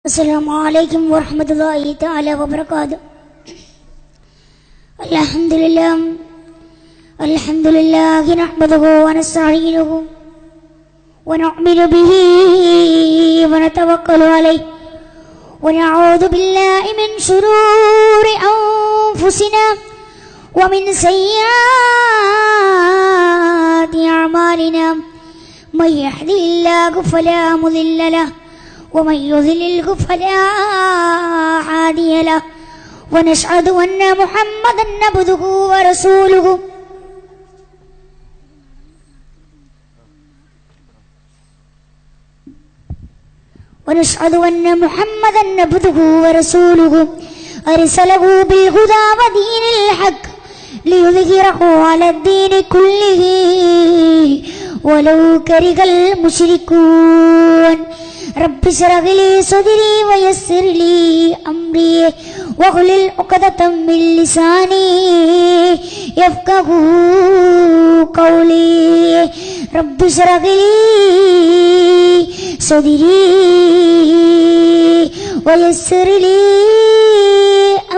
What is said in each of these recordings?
السلام عليكم ورحمة الله تعالى وبركاته. الحمد لله نحمده ونستعينه ونؤمن به ونتوكل عليه ونعوذ بالله من شرور أنفسنا ومن سيئات أعمالنا من يهده الله فلا مضل له ومن يضلله فلا هادي له ونشهد أن محمدا عبده ورسوله أرسله بالهدى ودين الحق ليظهره على الدين كله ولو كره المشركون. رب اشرح لي صدري ويسر لي أمري واحلل عقدة من لساني يفقهوا قولي. رب اشرح لي صدري ويسر لي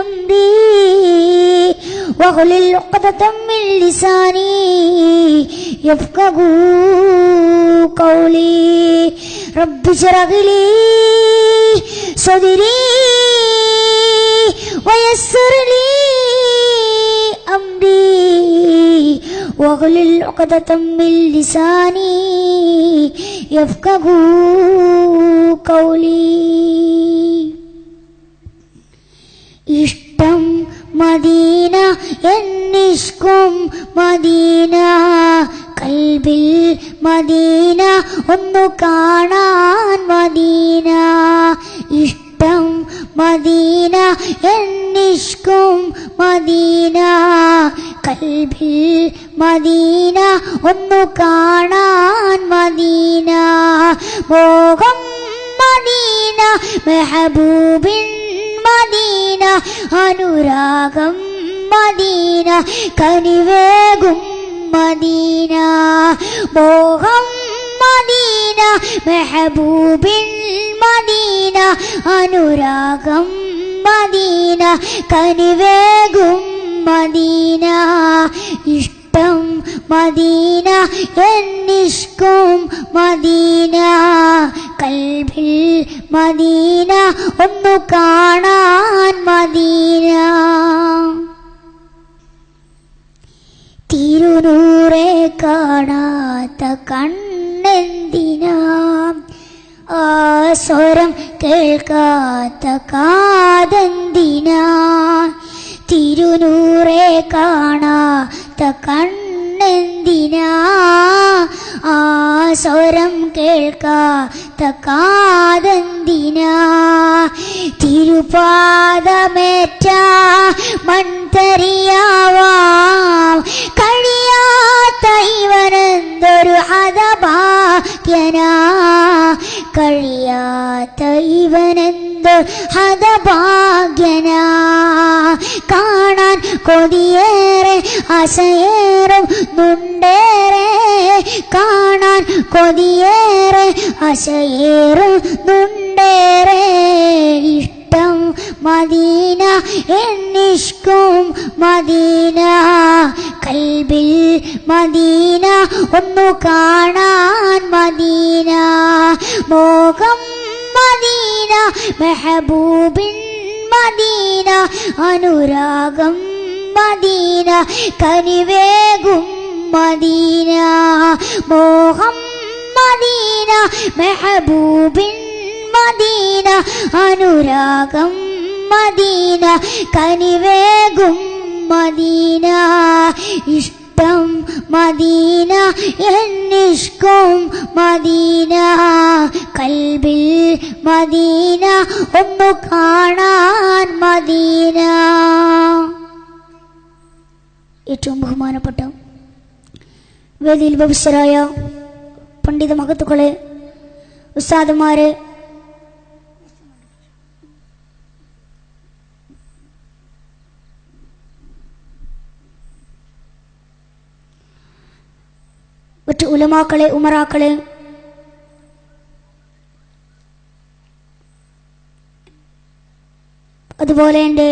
أمري واحلل عقدة من لساني يفقهوا قولي. رب اشرح لي صدري ويسر لي أمري واحلل عقدة من لساني يفقهوا قولي. ഇഷ്ടം Medina എന്നിഷ്കും Medina കൽബിൽ Medina ഒന്നു കാണാൻ മദീന. ഇഷ്ടം മദീന എന്നിഷ്കും മദീന കൽബിൽ മദീന ഒന്നു കാണാൻ മദീന. മോഹം മദീന മെഹബൂബിൻ മദീന അനുരാഗം മദീന കനിവേകും മദീന. മോഹം മദീന മെഹബൂബിൻ മദീന അനുരാഗം മദീന കനിവേകും മദീന. ഇഷ്ടം മദീന എന്നിഷ്കും മദീന കൽബിൽ മദീന ഒന്നു കാണാൻ മദീന. തിരുനൂറെ കാണാത്ത കണ്ണെന്തിനാ ആ സ്വരം കേൾക്കാത്ത കാതെന്തിനാ. തിരുനൂറെ കാണാത്ത കണ്ണെന്തിനാ ആ സ്വരം കേൾക്കാത്ത കാതെന്തിനാ. തിരുപാദമേറ്റ മൺതരിയാവാം കഴിയാത്ത ഇവനെന്തൊരു ഹതഭാഗ്യനാ. കഴിയാത്ത ഇവനെന്തൊരു ഹതഭാഗ്യനാ. കാണാൻ കൊതിയേറെ ആശയേറും നുണ്ടേറെ കാണാൻ കൊതിയേറെ ആശയേറും നുണ്ടേറെ. ഇഷ്ടം മദീന എന്നിഷ്കും മദീന കൽബിൽ മദീന ഒന്നു കാണാൻ മദീന. മോഹം മദീന മെഹബൂബിൻ മദീന അനുരാഗം മദീന കനിവേകും മദീന. മോഹം മദീന മെഹബൂബിൻ മദീന അനുരാഗം മദീന കനിവേകും മദീന. ഇഷ്ടം മദീന എന്നിഷ്കും മദീന കൽബിൽ മദീന ഒന്നു കാണാൻ മദീന. ഏറ്റവും ബഹുമാനപ്പെട്ട വേദിയിൽ ഉപവിഷ്ടരായ പണ്ഡിത മഹത്തുക്കളെ, ഉസ്താദുമാരെ, മറ്റു ഉലമാക്കളെ, ഉമറാക്കളെ, അതുപോലെ എൻ്റെ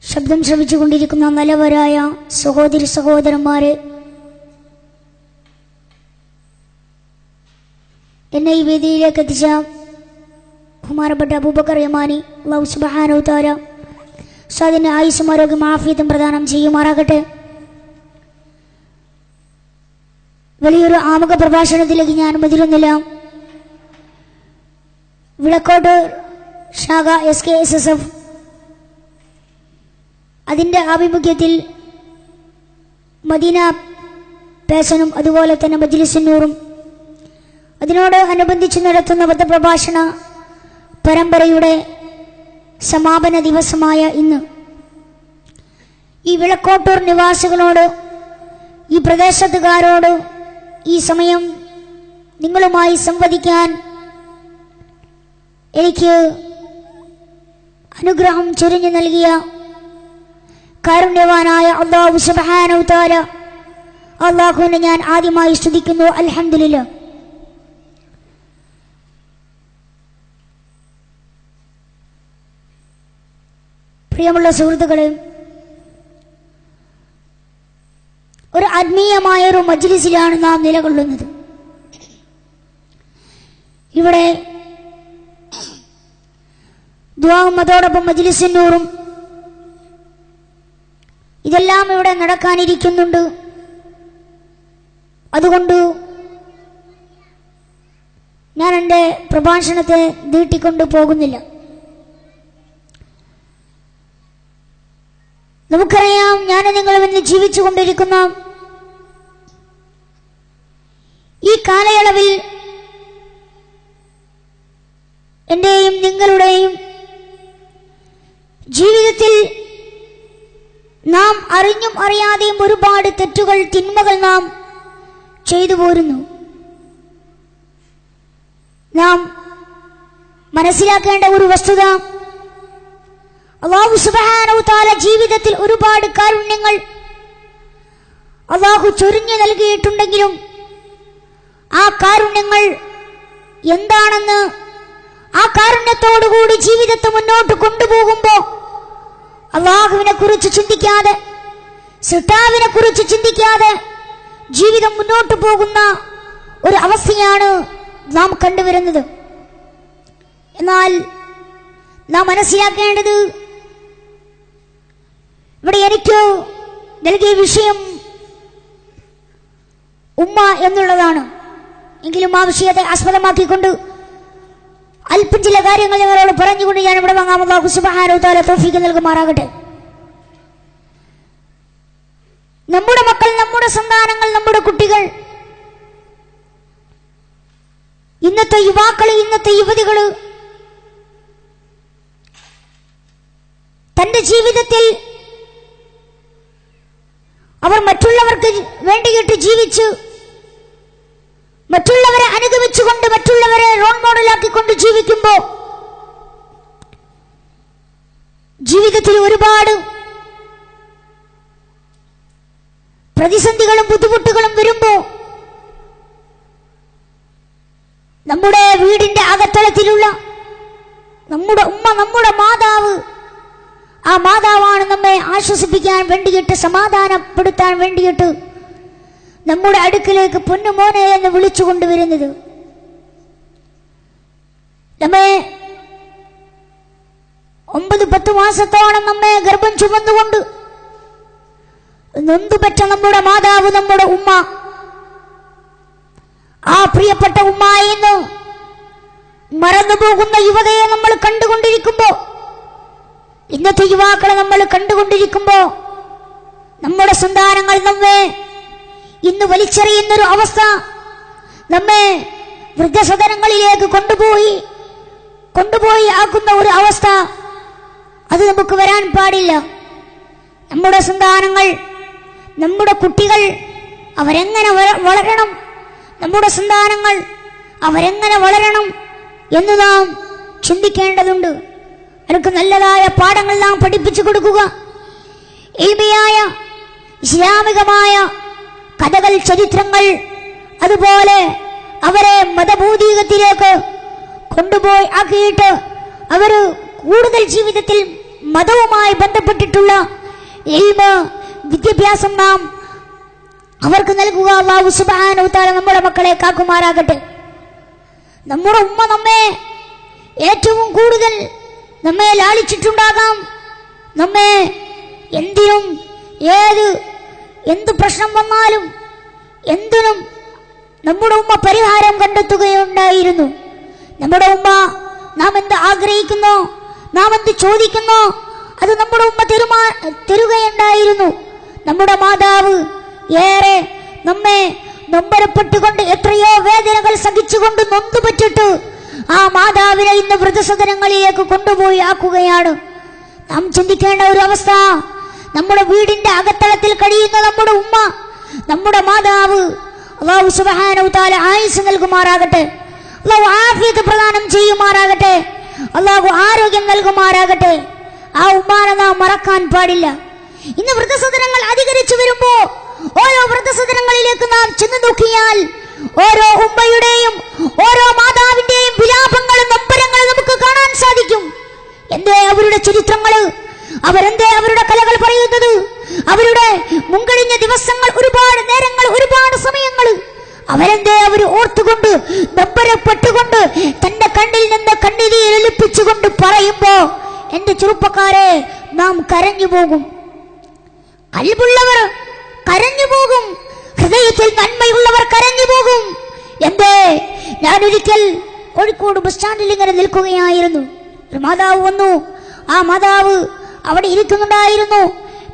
ശബ്ദം ശ്രവിച്ചുകൊണ്ടിരിക്കുന്ന നല്ലവരായ സഹോദരി സഹോദരന്മാരെ, എന്നെ ഈ വേദിയിലേക്ക് എത്തിച്ച ബഹുമാനപ്പെട്ട അബൂബക്കർ യമാനി, അല്ലാഹു സുബ്ഹാനഹു തആല ഉസ്താദിന് ആയുസ്സും ആരോഗ്യം ആഫിയത്തും പ്രദാനം ചെയ്യുമാറാകട്ടെ. വലിയൊരു ആമുഖ പ്രഭാഷണത്തിലേക്ക് ഞാൻ അനുമതിരുന്നില്ല. വിളക്കോട്ട് ശാഖ SKSSF അതിൻ്റെ ആഭിമുഖ്യത്തിൽ മദീന പേസനും അതുപോലെ തന്നെ മജ്ലിസുന്നൂറും അതിനോട് അനുബന്ധിച്ച് നടത്തുന്ന പത്രപ്രഭാഷണ പരമ്പരയുടെ സമാപന ദിവസമായ ഇന്ന് ഈ വിളക്കോട്ടൂർ നിവാസികളോട്, ഈ പ്രദേശത്തുകാരോട് ഈ സമയം നിങ്ങളുമായി സംവദിക്കാൻ എനിക്ക് അനുഗ്രഹം ചൊരിഞ്ഞു നൽകിയ കാരുണ്യവാനായ അല്ലാഹു സുബ്ഹാനഹു തആല അല്ലാഹുവിനെ ഞാൻ ആദ്യമായി സ്തുതിക്കുന്നു. അൽഹംദുലില്ലാഹ്. പ്രിയമുള്ള സുഹൃത്തുക്കളെ, ഒരു ആത്മീയമായ ഒരു മജ്ലിസിലാണ് നാം നിലകൊള്ളുന്നത്. ഇവിടെ ദുആവും അതോടൊപ്പം മജ്ലിസുന്നൂറും ഇതെല്ലാം ഇവിടെ നടക്കാനിരിക്കുന്നുണ്ട്. അതുകൊണ്ട് ഞാൻ എൻ്റെ പ്രഭാഷണത്തെ നീട്ടിക്കൊണ്ടു പോകുന്നില്ല. നമുക്കറിയാം, ഞാൻ നിങ്ങളും ഇന്ന് ജീവിച്ചു കൊണ്ടിരിക്കുന്ന ഈ കാലയളവിൽ എൻ്റെയും നിങ്ങളുടെയും ജീവിതത്തിൽ നാം അറിഞ്ഞും അറിയാതെയും ഒരുപാട് തെറ്റുകൾ, തിന്മകൾ നാം ചെയ്തു പോരുന്നു. നാം മനസ്സിലാക്കേണ്ട ഒരു വസ്തുത, അല്ലാഹു സുബ്ഹാനഹു തആല ജീവിതത്തിൽ ഒരുപാട് കാരുണ്യങ്ങൾ അല്ലാഹു ചൊരിഞ്ഞു നൽകിയിട്ടുണ്ടെങ്കിലും ആ കാരുണ്യങ്ങൾ എന്താണെന്ന്, ആ കാരുണ്യത്തോടുകൂടി ജീവിതത്തെ മുന്നോട്ട് കൊണ്ടുപോകുമ്പോൾ അല്ലാഹുവിനെ കുറിച്ച് ചിന്തിക്കാതെ, സൃഷ്ടാവിനെ കുറിച്ച് ചിന്തിക്കാതെ ജീവിതം മുന്നോട്ട് പോകുന്ന ഒരു അവസ്ഥയാണ് നാം കണ്ടുവരുന്നത്. എന്നാൽ നാം മനസ്സിലാക്കേണ്ടത്, ഇവിടെ എനിക്ക് നൽകിയ വിഷയം ഉമ്മ എന്നുള്ളതാണ്. എങ്കിലും ആ വിഷയത്തെ ആസ്പദമാക്കിക്കൊണ്ട് അല്പം ചില കാര്യങ്ങൾ ഞങ്ങളോട് പറഞ്ഞുകൊണ്ട് ഞാൻ ഇവിടെ വാങ്ങാം. അല്ലാഹു സുബ്ഹാനഹു തആല തൗഫീഖ് നൽകുമാറാകട്ടെ. നമ്മുടെ മക്കൾ, നമ്മുടെ സന്താനങ്ങൾ, നമ്മുടെ കുട്ടികൾ, ഇന്നത്തെ യുവാക്കൾ, ഇന്നത്തെ യുവതികൾ തന്റെ ജീവിതത്തിൽ അവർ മറ്റുള്ളവർക്ക് വേണ്ടിയിട്ട് ജീവിച്ച്, മറ്റുള്ളവരെ അനുഗമിച്ചുകൊണ്ട്, മറ്റുള്ളവരെ റോൾ മോഡലാക്കിക്കൊണ്ട് ജീവിക്കുമ്പോൾ ജീവിതത്തിൽ ഒരുപാട് പ്രതിസന്ധികളും ബുദ്ധിമുട്ടുകളും വരുമ്പോൾ നമ്മുടെ വീടിന്റെ അകത്തളത്തിലുള്ള നമ്മുടെ ഉമ്മ, നമ്മുടെ മാതാവ്, ആ മാതാവാണ് നമ്മെ ആശ്വസിപ്പിക്കാൻ വേണ്ടിയിട്ട്, സമാധാനപ്പെടുത്താൻ വേണ്ടിയിട്ട് നമ്മുടെ അടുക്കിലേക്ക് പൊന്നുമോനെ എന്ന് വിളിച്ചു കൊണ്ടുവരുന്നത്. നമ്മെ 9-10 മാസത്തോളം നമ്മെ ഗർഭം ചുമന്നുകൊണ്ട് നൊന്തുപെറ്റ നമ്മുടെ മാതാവ്, നമ്മുടെ ഉമ്മ, ആ പ്രിയപ്പെട്ട ഉമ്മായിന്ന് മറന്നുപോകുന്ന യുവതയെ നമ്മൾ കണ്ടുകൊണ്ടിരിക്കുമ്പോ, ഇന്നത്തെ യുവാക്കളെ നമ്മൾ കണ്ടുകൊണ്ടിരിക്കുമ്പോ, നമ്മുടെ സന്താനങ്ങൾ നമ്മെ ഇന്ന് വലിച്ചെറിയുന്നൊരു അവസ്ഥ, നമ്മെ വൃദ്ധസദനങ്ങളിലേക്ക് കൊണ്ടുപോയി ആക്കുന്ന ഒരു അവസ്ഥ, അത് നമുക്ക് വരാൻ പാടില്ല. നമ്മുടെ സന്താനങ്ങൾ, നമ്മുടെ കുട്ടികൾ അവരെങ്ങനെ വളരണം, നമ്മുടെ സന്താനങ്ങൾ അവരെങ്ങനെ വളരണം എന്ന് നാം ചിന്തിക്കേണ്ടതുണ്ട്. അവർക്ക് നല്ലതായ പാഠങ്ങൾ നാം പഠിപ്പിച്ചു കൊടുക്കുക. ഇൽമിയായ ഇസ്ലാമികമായ കഥകൾ, ചരിത്രങ്ങൾ, അതുപോലെ അവരെ മതഭൗതികത്തിലേക്ക് കൊണ്ടുപോയി ആക്കിയിട്ട് അവർ കൂടുതൽ ജീവിതത്തിൽ മതവുമായി ബന്ധപ്പെട്ടിട്ടുള്ള ഇൽമ് വിദ്യാഭ്യാസം നാം അവർക്ക് നൽകുക. അല്ലാഹു സുബ്ഹാനഹു തആല നമ്മുടെ മക്കളെ കാക്കുമാറാകട്ടെ. നമ്മുടെ ഉമ്മ നമ്മെ ഏറ്റവും കൂടുതൽ നമ്മെ ലാളിച്ചിട്ടുണ്ടാകാം. നമ്മെ എന്ത് പ്രശ്നം വന്നാലും എന്തിനും നമ്മുടെ ഉമ്മ പരിഹാരം കണ്ടെത്തുകയുണ്ടായിരുന്നു. നമ്മുടെ ഉമ്മ നാം എന്ത് ആഗ്രഹിക്കുന്നോ, നാം എന്ത് ചോദിക്കുന്നോ, അത് നമ്മുടെ ഉമ്മ തരുകയുണ്ടായിരുന്നു. നമ്മുടെ മാതാവ് ഏറെ നമ്മെ നൊമ്പരപ്പെട്ടുകൊണ്ട് എത്രയോ വേദനകൾ സഹിച്ചുകൊണ്ട് നൊന്തുപറ്റിട്ട് ആ മാതാവിനെ ഇന്ന് വൃദ്ധസദനങ്ങളിലേക്ക് കൊണ്ടുപോയി ആക്കുകയാണ്. നാം ചിന്തിക്കേണ്ട ഒരു അവസ്ഥ, നമ്മുടെ വീടിന്റെ അകത്തളത്തിൽ കഴിയുന്ന നമ്മുടെ ഉമ്മ, നമ്മുടെ മാതാവ്, അല്ലാഹു സുബ്ഹാനഹു തആല ആയുസ് നൽകുമാറാകട്ടെ, അല്ലാഹു ആഫിയത്ത് പ്രദാനം ചെയ്യുമാറാകട്ടെ, അല്ലാഹു ആരോഗ്യം നൽകുമാറാകട്ടെ. ആ ഉമ്മാനെ നാം മറക്കാൻ പാടില്ല. ഇന്ന് വൃദ്ധസദനങ്ങൾ അധികരിച്ചു വരുമ്പോ ഓരോ വൃദ്ധസദനങ്ങളിലേക്ക് നാം ചെന്ന് നോക്കിയാൽ ഓരോ ഉമ്മയുടെയും ഓരോ മാതാവിന്റെയും വിലാപങ്ങളും നൊമ്പരങ്ങളും നമുക്ക് കാണാൻ സാധിക്കും. എന്തേ അവരുടെ ചരിത്രങ്ങള്, അവരെന്തേ അവരുടെ കലകൾ പറയുന്നത്, അവരുടെ മുൻകഴിഞ്ഞ ദിവസങ്ങൾ, ഒരുപാട് നേരങ്ങൾ, ഒരുപാട് സമയങ്ങൾ അവരെന്തേ അവർ ഓർത്തുകൊണ്ട് നൊമ്പരപ്പെട്ടുകൊണ്ട് തന്റെ കണ്ണിൽ നിന്ന് കണ്ണീരൊലിപ്പിച്ചുകൊണ്ട് പറയുമ്പോ എന്റെ ചെറുപ്പക്കാരെ നാം കരഞ്ഞു പോകും. കൽബുള്ളവർ കരഞ്ഞു പോകും, ഹൃദയത്തിൽ നന്മയുള്ളവർ കരഞ്ഞു പോകും. എന്തേ ഞാനൊരിക്കൽ കോഴിക്കോട് ബസ് സ്റ്റാൻഡിൽ ഇങ്ങനെ നിൽക്കുകയായിരുന്നു. ഒരു മാതാവ് വന്നു. ആ മാതാവ് അവിടെ ഇരിക്കുന്നുണ്ടായിരുന്നു.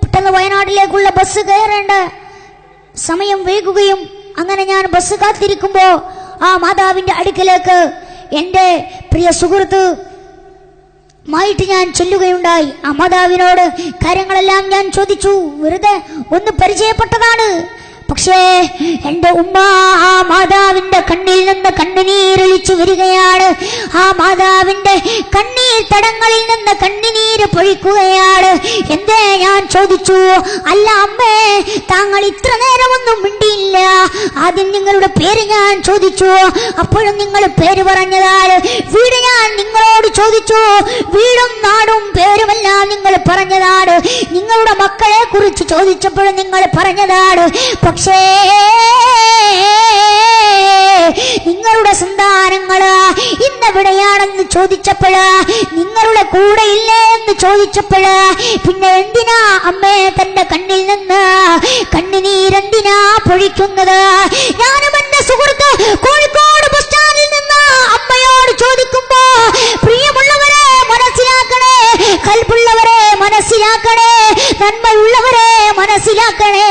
പെട്ടെന്ന് വയനാട്ടിലേക്കുള്ള ബസ് കയറേണ്ട സമയം വൈകുകയും അങ്ങനെ ഞാൻ ബസ് കാത്തിരിക്കുമ്പോ ആ മാതാവിന്റെ അടുക്കലേക്ക് എൻ്റെ പ്രിയ സുഹൃത്ത് മായിട്ട് ഞാൻ ചെല്ലുകയുണ്ടായി. ആ മാതാവിനോട് കാര്യങ്ങളെല്ലാം ഞാൻ ചോദിച്ചു. വെറുതെ ഒന്ന് പരിചയപ്പെട്ടതാണ്. പക്ഷേ എൻ്റെ ഉമ്മ ആ മാതാവിന്റെ കണ്ണിൽ നിന്ന് കണ്ണുനീരൊലിച്ചു വരികയാണ്. ആ മാതാവിന്റെ കണ്ണീർ തടങ്ങളിൽ നിന്ന് കണ്ണുനീര് പൊഴിക്കുകയാണ്. എന്തേ ഞാൻ ചോദിച്ചു, അല്ല അമ്മേ, താങ്കൾ ഇത്ര നേരമൊന്നും മിണ്ടിയില്ല. ആദ്യം നിങ്ങളുടെ പേര് ഞാൻ ചോദിച്ചു, അപ്പോഴും നിങ്ങൾ പേര് പറഞ്ഞതാണ്. വീട് ഞാൻ നിങ്ങളോട് ചോദിച്ചു, വീടും നാടും പേരുമെല്ലാം നിങ്ങൾ പറഞ്ഞതാണ്. നിങ്ങളുടെ മക്കളെ കുറിച്ച് ചോദിച്ചപ്പോഴും നിങ്ങൾ പറഞ്ഞതാണ്. പക്ഷേ നിങ്ങളുടെ സന്താനങ്ങള് ഇന്നെവിടെയാണെന്ന് ചോദിച്ചപ്പോഴ്, നിങ്ങളുടെ കൂടെ ഇല്ലേ എന്ന് ചോദിച്ചപ്പോഴ്, പിന്നെ എന്തിനാ അമ്മേ തന്റെ കണ്ണിൽ നിന്ന് കണ്ണുനീരെന്തിനാ പൊഴിക്കുന്നത്? ഞാനും എന്റെ സുഹൃത്ത് കോഴിക്കോട് ബസ് സ്റ്റാൻഡിൽ നിന്ന് അമ്മയോട് ചോദിക്കുമ്പോ, പ്രിയമുള്ളവരെ മനസ്സിലാക്കണേ, കൽബുള്ളവരെ മനസ്സിലാക്കണേ, നന്മയുള്ളവരെ മനസ്സിലാക്കണേ.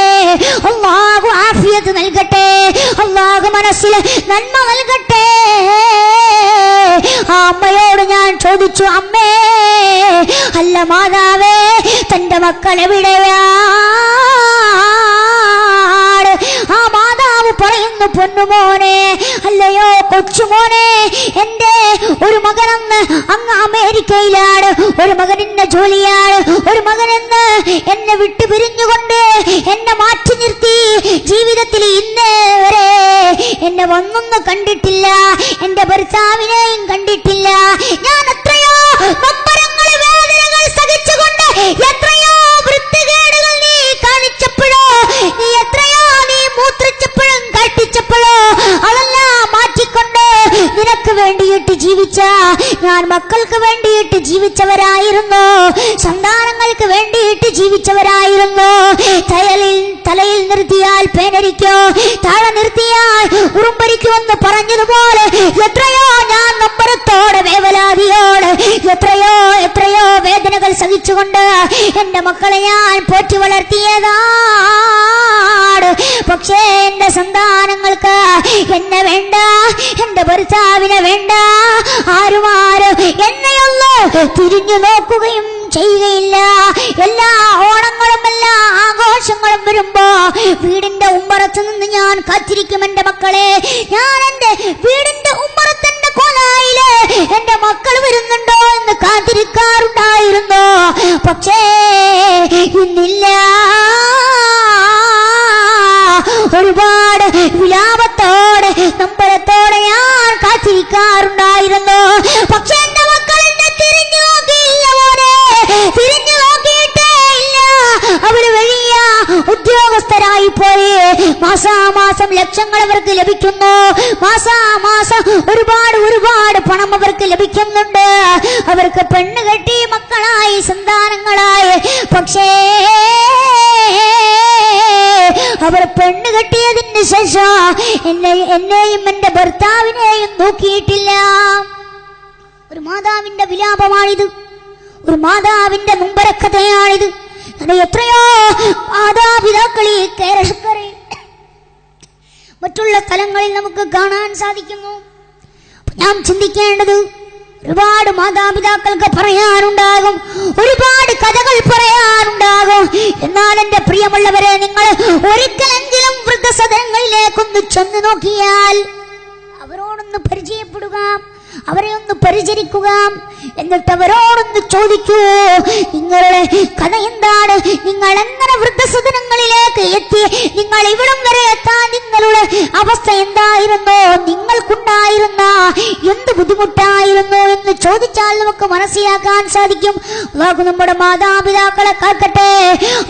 അല്ലാഹു ആഫിയത്ത് നൽകട്ടെ, അല്ലാഹു മനസ്സിൽ നന്മ നൽകട്ടെ. ആ അമ്മയോട് ഞാൻ ചോദിച്ചു, അമ്മേ, അല്ല മാതാവേ, തന്റെ മക്കൾ എവിടെയാണ്? ആ മാതാവ് പറയുന്നു, പൊന്നുമോനെ, അല്ലയോ കൊച്ചുമോനെ, എന്റെ ഒരു മകനെന്ന് അങ്ങ് അമേരിക്കയിലാണ്, ഒരു മകനിന്റെ ജോലിയാണ്, ഒരു മകനെന്ന് എന്നെ വിട്ടു പിരിഞ്ഞുകൊണ്ട് എന്നെ മാറ്റി നിർത്തി ജീവിതത്തിൽ ഇന്നേ വരെ എന്നെ വന്നൊന്ന് കണ്ടിട്ടില്ല, എന്റെ ഭർത്താവിനെയും കണ്ടിട്ടില്ല. ഞാൻ എത്രയോ നൊമ്പരങ്ങൾ, വേദനകൾ സഹിച്ചുകൊണ്ട് എത്രയോ വൃത്തികേടുകൾ നീ കാണിച്ചപ്പോഴോ, നീ എത്രയോ നീ മൂത്രിച്ചപ്പോഴും കാട്ടിച്ചപ്പോഴോ അതെല്ലാം മാറ്റിക്കൊണ്ട് നിനക്ക് വേണ്ടിയിട്ട് ജീവിച്ച ഞാൻ, മക്കൾക്ക് വേണ്ടിയിട്ട് ജീവിച്ചവരായിരുന്നു, സന്താനങ്ങൾക്ക് വേണ്ടിയിട്ട് ജീവിച്ചവരായിരുന്നു. തലയിൽ നിർത്തിയാൽ പേനരിക്കോ, താഴെ നിർത്തിയാൽ ഉറുമ്പരിക്കുമെന്ന് പറഞ്ഞതുപോലെ എത്രയോ ഞാൻ നൊമ്പരത്തോടെ വേവലാതിയോട് എത്രയോ വേദനകൾ സഹിച്ചുകൊണ്ട് എന്റെ മക്കളെ ഞാൻ പോറ്റി വളർത്തിയതാണ്. പക്ഷേ എന്റെ സന്താനങ്ങൾക്ക് എന്നെ വേണ്ട, എന്റെ ഭർത്താവിനെ വേണ്ട, ആരും എന്നെയൊന്ന് തിരിഞ്ഞു നോക്കുകയും ചെയ്യുകയില്ല. എല്ലാ ഓണങ്ങളും എല്ലാ ആഘോഷങ്ങളും വരുമ്പോ വീടിന്റെ ഉമ്മറത്ത് നിന്ന് ഞാൻ കാത്തിരിക്കും എന്റെ മക്കളെ. ഞാൻ എന്റെ വീടിന്റെ ഉമ്മറത്തിന്റെ കോലായില് എന്റെ മക്കൾ വരുന്നുണ്ടോ എന്ന് കാത്തിരിക്കാറുണ്ടായിരുന്നു. പക്ഷേ ഇന്നില്ല. ഒരുപാട് വിലാപത്തോടെ നമ്പരത്തോടെ ഞാൻ കാത്തിരിക്കാറുണ്ട്. പറയാനുണ്ടായിരുന്നു. പക്ഷെ എന്റെ മക്കൾ എന്നെ തിരിഞ്ഞു നോക്കിയില്ല മോനെ, തിരിഞ്ഞു നോക്കിയിട്ടേ ഇല്ല. അവര് വലിയ ഉദ്യോഗസ്ഥരായി പോയി. മാസാമാസം ലക്ഷങ്ങൾ അവർക്ക് ലഭിക്കുന്നു. മാസാമാസം ഒരുപാട് പണം അവർക്ക് ലഭിക്കുന്നുണ്ട്. അവർക്ക് പെണ്ണ് കെട്ടി മക്കളായി സന്താനങ്ങളായി. പക്ഷേ അവർ പെണ്ണ് കെട്ടിയതിന് ശേഷം എന്നെയും എന്റെ ഭർത്താവിനെയും നോക്കിയിട്ടില്ല. ഒരു മാതാവിന്റെ വിലാപമാണിത്, ഒരു മാതാവിന്റെ നൊമ്പരക്കഥയാണിത്. എത്രയോ മാതാപിതാക്കളിൽ കേരളക്കരയിൽ മറ്റുള്ള സ്ഥലങ്ങളിൽ നമുക്ക് കാണാൻ സാധിക്കുന്നു. ഞാൻ ചിന്തിക്കേണ്ടത്, ഒരുപാട് മാതാപിതാക്കൾക്ക് പറയാനുണ്ടാകും, ഒരുപാട് കഥകൾ പറയാനുണ്ടാകും. എന്നാൽ എന്റെ പ്രിയമുള്ളവരെ, നിങ്ങൾ ഒരിക്കലെങ്കിലും വൃദ്ധസദനങ്ങളിലേക്കൊന്ന് ചെന്ന് നോക്കിയാൽ അവരോടൊന്ന് പരിചയപ്പെടുക, അവരെ ഒന്ന് പരിചരിക്കുക. എന്നിട്ട് അവരോടൊന്ന് ചോദിക്കൂ, നിങ്ങളുടെ കഥ എന്താണ്? നിങ്ങൾ എങ്ങനെ വൃദ്ധസദനങ്ങളിലേക്ക് എത്തി? നിങ്ങൾ ഇവിടം വരെ എത്താൻ നിങ്ങളുടെ അവസ്ഥ എന്തായിരുന്നു? നിങ്ങൾക്കുണ്ടായിരുന്ന എന്ത് ബുദ്ധിമുട്ടായിരുന്നു എന്ന് ചോദിച്ചാൽ നമുക്ക് മനസ്സിലാക്കാൻ സാധിക്കും. അല്ലാഹു നമ്മുടെ മാതാപിതാക്കളെ കാക്കട്ടെ,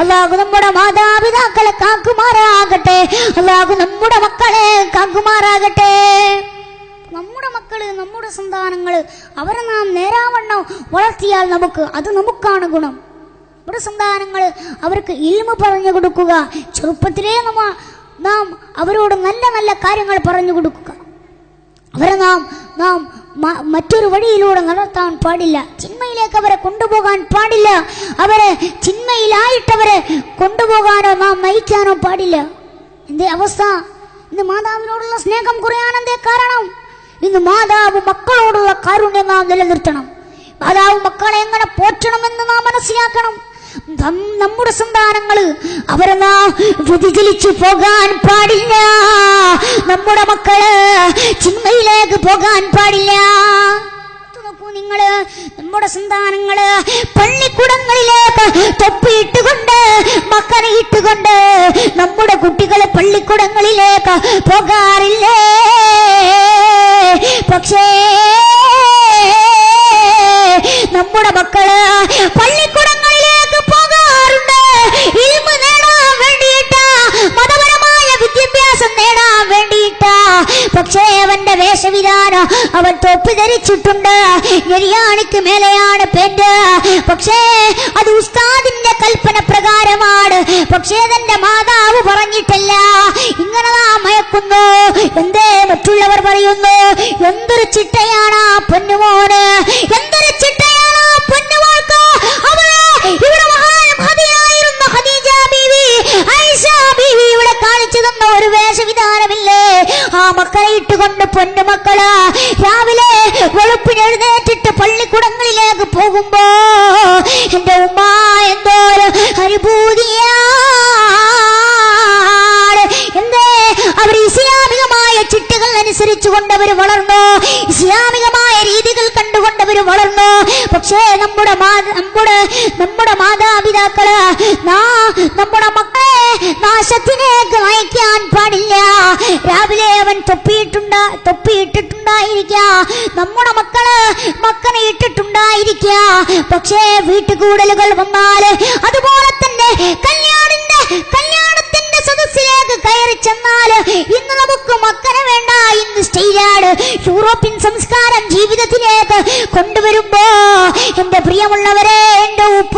അല്ലാഹു നമ്മുടെ മാതാപിതാക്കളെ കാക്കുമാറാകട്ടെ, അല്ലാഹു നമ്മുടെ മക്കളെ കാക്കുമാറാകട്ടെ. നമ്മുടെ മക്കള്, നമ്മുടെ സന്താനങ്ങള്, അവരെ നാം നേരാവണ്ണം വളർത്തിയാൽ നമുക്കാണ് ഗുണം. നമ്മുടെ സന്താനങ്ങള് അവർക്ക് ഇൽമ പറഞ്ഞു കൊടുക്കുക. ചെറുപ്പത്തിലേ നാം അവരോട് നല്ല നല്ല കാര്യങ്ങൾ പറഞ്ഞു കൊടുക്കുക. അവരെ നാം മറ്റൊരു വഴിയിലൂടെ നടത്താൻ പാടില്ല. ചിന്മയിലേക്ക് അവരെ കൊണ്ടുപോകാൻ പാടില്ല. അവരെ ചിന്മയിലായിട്ടവരെ കൊണ്ടുപോകാനോ നാം നയിക്കാനോ പാടില്ല. എന്തേ അവസ്ഥ? ഇന്ന് മാതാവിനോടുള്ള സ്നേഹം കുറയാൻ എന്തേ കാരണം? ഇന്ന് മാതാവ് മക്കളോടുള്ള കാരുണ്യം നാം നിലനിർത്തണം. മാതാവ് മക്കളെ എങ്ങനെ പോറ്റണമെന്ന് നാം മനസ്സിലാക്കണം. നമ്മുടെ സന്താനങ്ങള് അവരെ നാം വ്യതിചലിച്ചു പോകാൻ പാടില്ല. നമ്മുടെ മക്കള് ചിന്മയിലേക്ക് പോകാൻ പാടില്ല. നോക്കൂ നിങ്ങള്, നമ്മുടെ സന്താനങ്ങള് പള്ളിക്കൂടങ്ങളിലേക്ക് തൊപ്പിയിട്ടുകൊണ്ട് മക്കളെ ഇട്ടുകൊണ്ട് നമ്മുടെ കുട്ടികളെ പള്ളിക്കൂടങ്ങളിലേക്ക് പോകാറില്ലേ? പക്ഷേ നമ്മുടെ മക്കള് പള്ളിക്കൂടങ്ങളിലേക്ക് പോകാറുണ്ട്. ഇൽമ നേടാൻ വേണ്ടിയിട്ടാ, മതപരമായ വിദ്യാഭ്യാസം നേടാൻ വേണ്ടിയിട്ടാ. പക്ഷേ അവന്റെ വേഷവിധാനം, അവൻ തൊപ്പി ധരിച്ചിട്ടുണ്ട്, ഞെരിയാണിക്ക് മേലെയാണ് പെന്റ്. പക്ഷേ അത് ഉസ്താദിന്റെ കൽപ്പന പ്രകാരമാണ്. പക്ഷേ തന്റെ മാതാവ് പറഞ്ഞിട്ടില്ല. ഇങ്ങനെ നാം മയക്കുന്നു. എന്തേ മറ്റുള്ളവർ പറയുന്നു, എന്തൊരു ചിട്ടയാണ് ആ പൊന്നുമോന്, എന്തൊരു ചിട്ടയാണ് ആ പൊന്നുമോൾക്ക്. അവള് ഇവിടെ മഹാമതിയായിരുന്ന ഖദീജ ബീവി, ആയിഷ ബീവി ഇവിടെ കാണിച്ചു തന്ന ഒരു വേഷവിധാനമില്ലേ? ആ മക്കളെ ഇട്ടുകൊണ്ട് പൊന്നുമക്കള് രാവിലെ വെളുപ്പിനെഴുന്നേറ്റിട്ട് പള്ളിക്കൂടങ്ങളിലേക്ക് പോകുമ്പോ എന്റെ ഉമ്മ എന്തോ അനുഭൂതിയാണ്. എന്തേ? അവർ ഇസ്ലാമികമായ ചിട്ടകൾ അനുസരിച്ചുകൊണ്ട് അവർ വളർന്നു, ഇസ്ലാമികമായ രീതികൾ കണ്ടുകൊണ്ട് അവർ വളർന്നു. പക്ഷേ നമ്മുടെ മാതാപിതാക്കള് നമ്മുടെ മക്കളെ നാശത്തിലേക്ക് നയിക്കാൻ പാടില്ല. രാവിലെ അവൻ തൊപ്പിയിട്ടിട്ടുണ്ടായിരിക്കാം, നമ്മുടെ മക്കളെ ഇട്ടിട്ടുണ്ടായിരിക്കുക. പക്ഷേ വീട്ടുകൂടലുകൾ വന്നാല്, അതുപോലെ തന്നെ കല്യാണത്തിന്റെ സദസ്സിലേക്ക് കയറി ചെന്നാല്, ഇന്ന് നമുക്ക് മക്കളെ വേണ്ട, ഇന്ന് സ്റ്റൈലാണ്, യൂറോപ്യൻ സംസ്കാരം ജീവിതത്തിലേക്ക് കൊണ്ടുവരുമ്പോ എന്റെ പ്രിയമുള്ളവരെ, എന്റെ ഉപ്പ,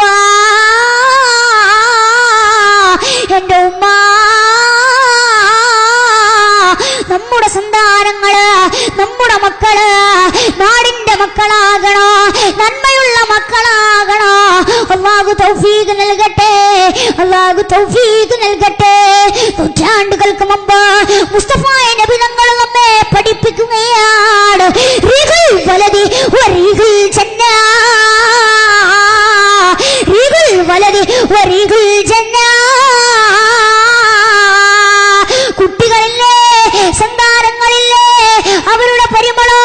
എന്റെ ഉമ്മ, നമ്മുടെ സന്താനങ്ങള്, നമ്മുടെ മക്കള് നാടിന്റെ മക്കളാകണോ, നന്മയുള്ള മക്കളാകണോ. അല്ലാഹു തൗഫീഖ് നൽകട്ടെ, അല്ലാഹു തൗഫീഖ് നൽകട്ടെ. നൂറ്റാണ്ടുകൾക്ക് മുമ്പ് മുസ്തഫ നബി തങ്ങൾ നമ്മെ പഠിപ്പിക്കുകയാണ്, റീഹുൽ വലദി വറീഹുൽ ജന്ന, റീഹുൽ വലദി വറീഹുൽ ജന്ന. കുട്ടികളില്ലേ, സന്താനങ്ങളില്ലേ, അവരുടെ പരിമളോ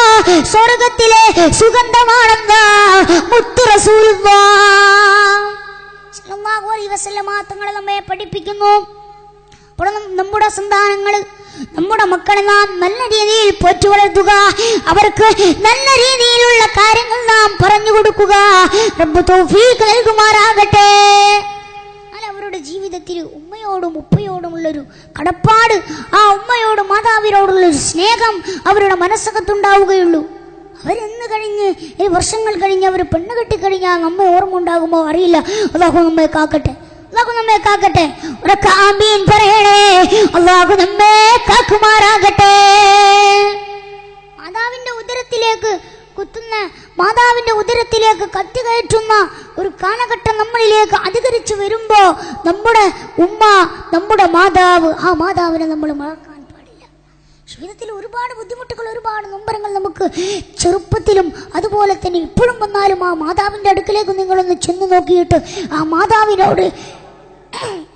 സ്വർഗത്തിലെ സുഗന്ധമാണെന്ന് മുത്തു റസൂലുള്ളാഹ് സ്വല്ലല്ലാഹു അലൈഹി വസല്ലമ തങ്ങൾ നമ്മെ പഠിപ്പിക്കുന്നു. നമ്മുടെ സന്താനങ്ങള് നമ്മുടെ മക്കളെ നാം നല്ല രീതിയിൽ പോറ്റി വളർത്തുക. അവർക്ക് നല്ല രീതിയിലുള്ള കാര്യങ്ങൾ നാം പറഞ്ഞു കൊടുക്കുക. റബ്ബ് തൗഫീഖ് നൽകുമാറാകട്ടെ. അവരുടെ ജീവിതത്തിൽ ഉമ്മയോടും ഉപ്പയോടുമുള്ളൊരു കടപ്പാട്, ആ ഉമ്മയോടും മാതാവിനോടുള്ളൊരു സ്നേഹം അവരുടെ മനസ്സകത്തുണ്ടാവുകയുള്ളൂ. അവരെന്ന് കഴിഞ്ഞ് വർഷങ്ങൾ കഴിഞ്ഞ് അവർ പെണ്ണ് കെട്ടിക്കഴിഞ്ഞാൽ നമ്മെ ഓർമ്മ ഉണ്ടാകുമോ അറിയില്ല. അല്ലാഹു നമ്മെ കാക്കട്ടെ, അല്ലാഹു നമ്മെ കാക്കട്ടെ. ഉറക്കെ ആമീൻ പറയണേ. അല്ലാഹു നമ്മെ കാക്കുമാറാകട്ടെ. മാതാവിന്റെ ഉദരത്തിലേക്ക് കുത്തുന്ന, മാതാവിന്റെ ഉദരത്തിലേക്ക് കത്തി കയറ്റുന്ന ഒരു കാലഘട്ടം നമ്മളിലേക്ക് അധികരിച്ചു വരുമ്പോ നമ്മുടെ ഉമ്മ, നമ്മുടെ മാതാവ്, ആ മാതാവിനെ നമ്മൾ മറക്കാൻ പാടില്ല. ജീവിതത്തിൽ ഒരുപാട് ബുദ്ധിമുട്ടുകൾ, ഒരുപാട് നൊമ്പരങ്ങൾ നമുക്ക് ചെറുപ്പത്തിലും അതുപോലെ തന്നെ ഇപ്പോഴും വന്നാലും ആ മാതാവിന്റെ അടുക്കിലേക്ക് നിങ്ങളൊന്ന് ചെന്ന് നോക്കിയിട്ട് ആ മാതാവിനോട്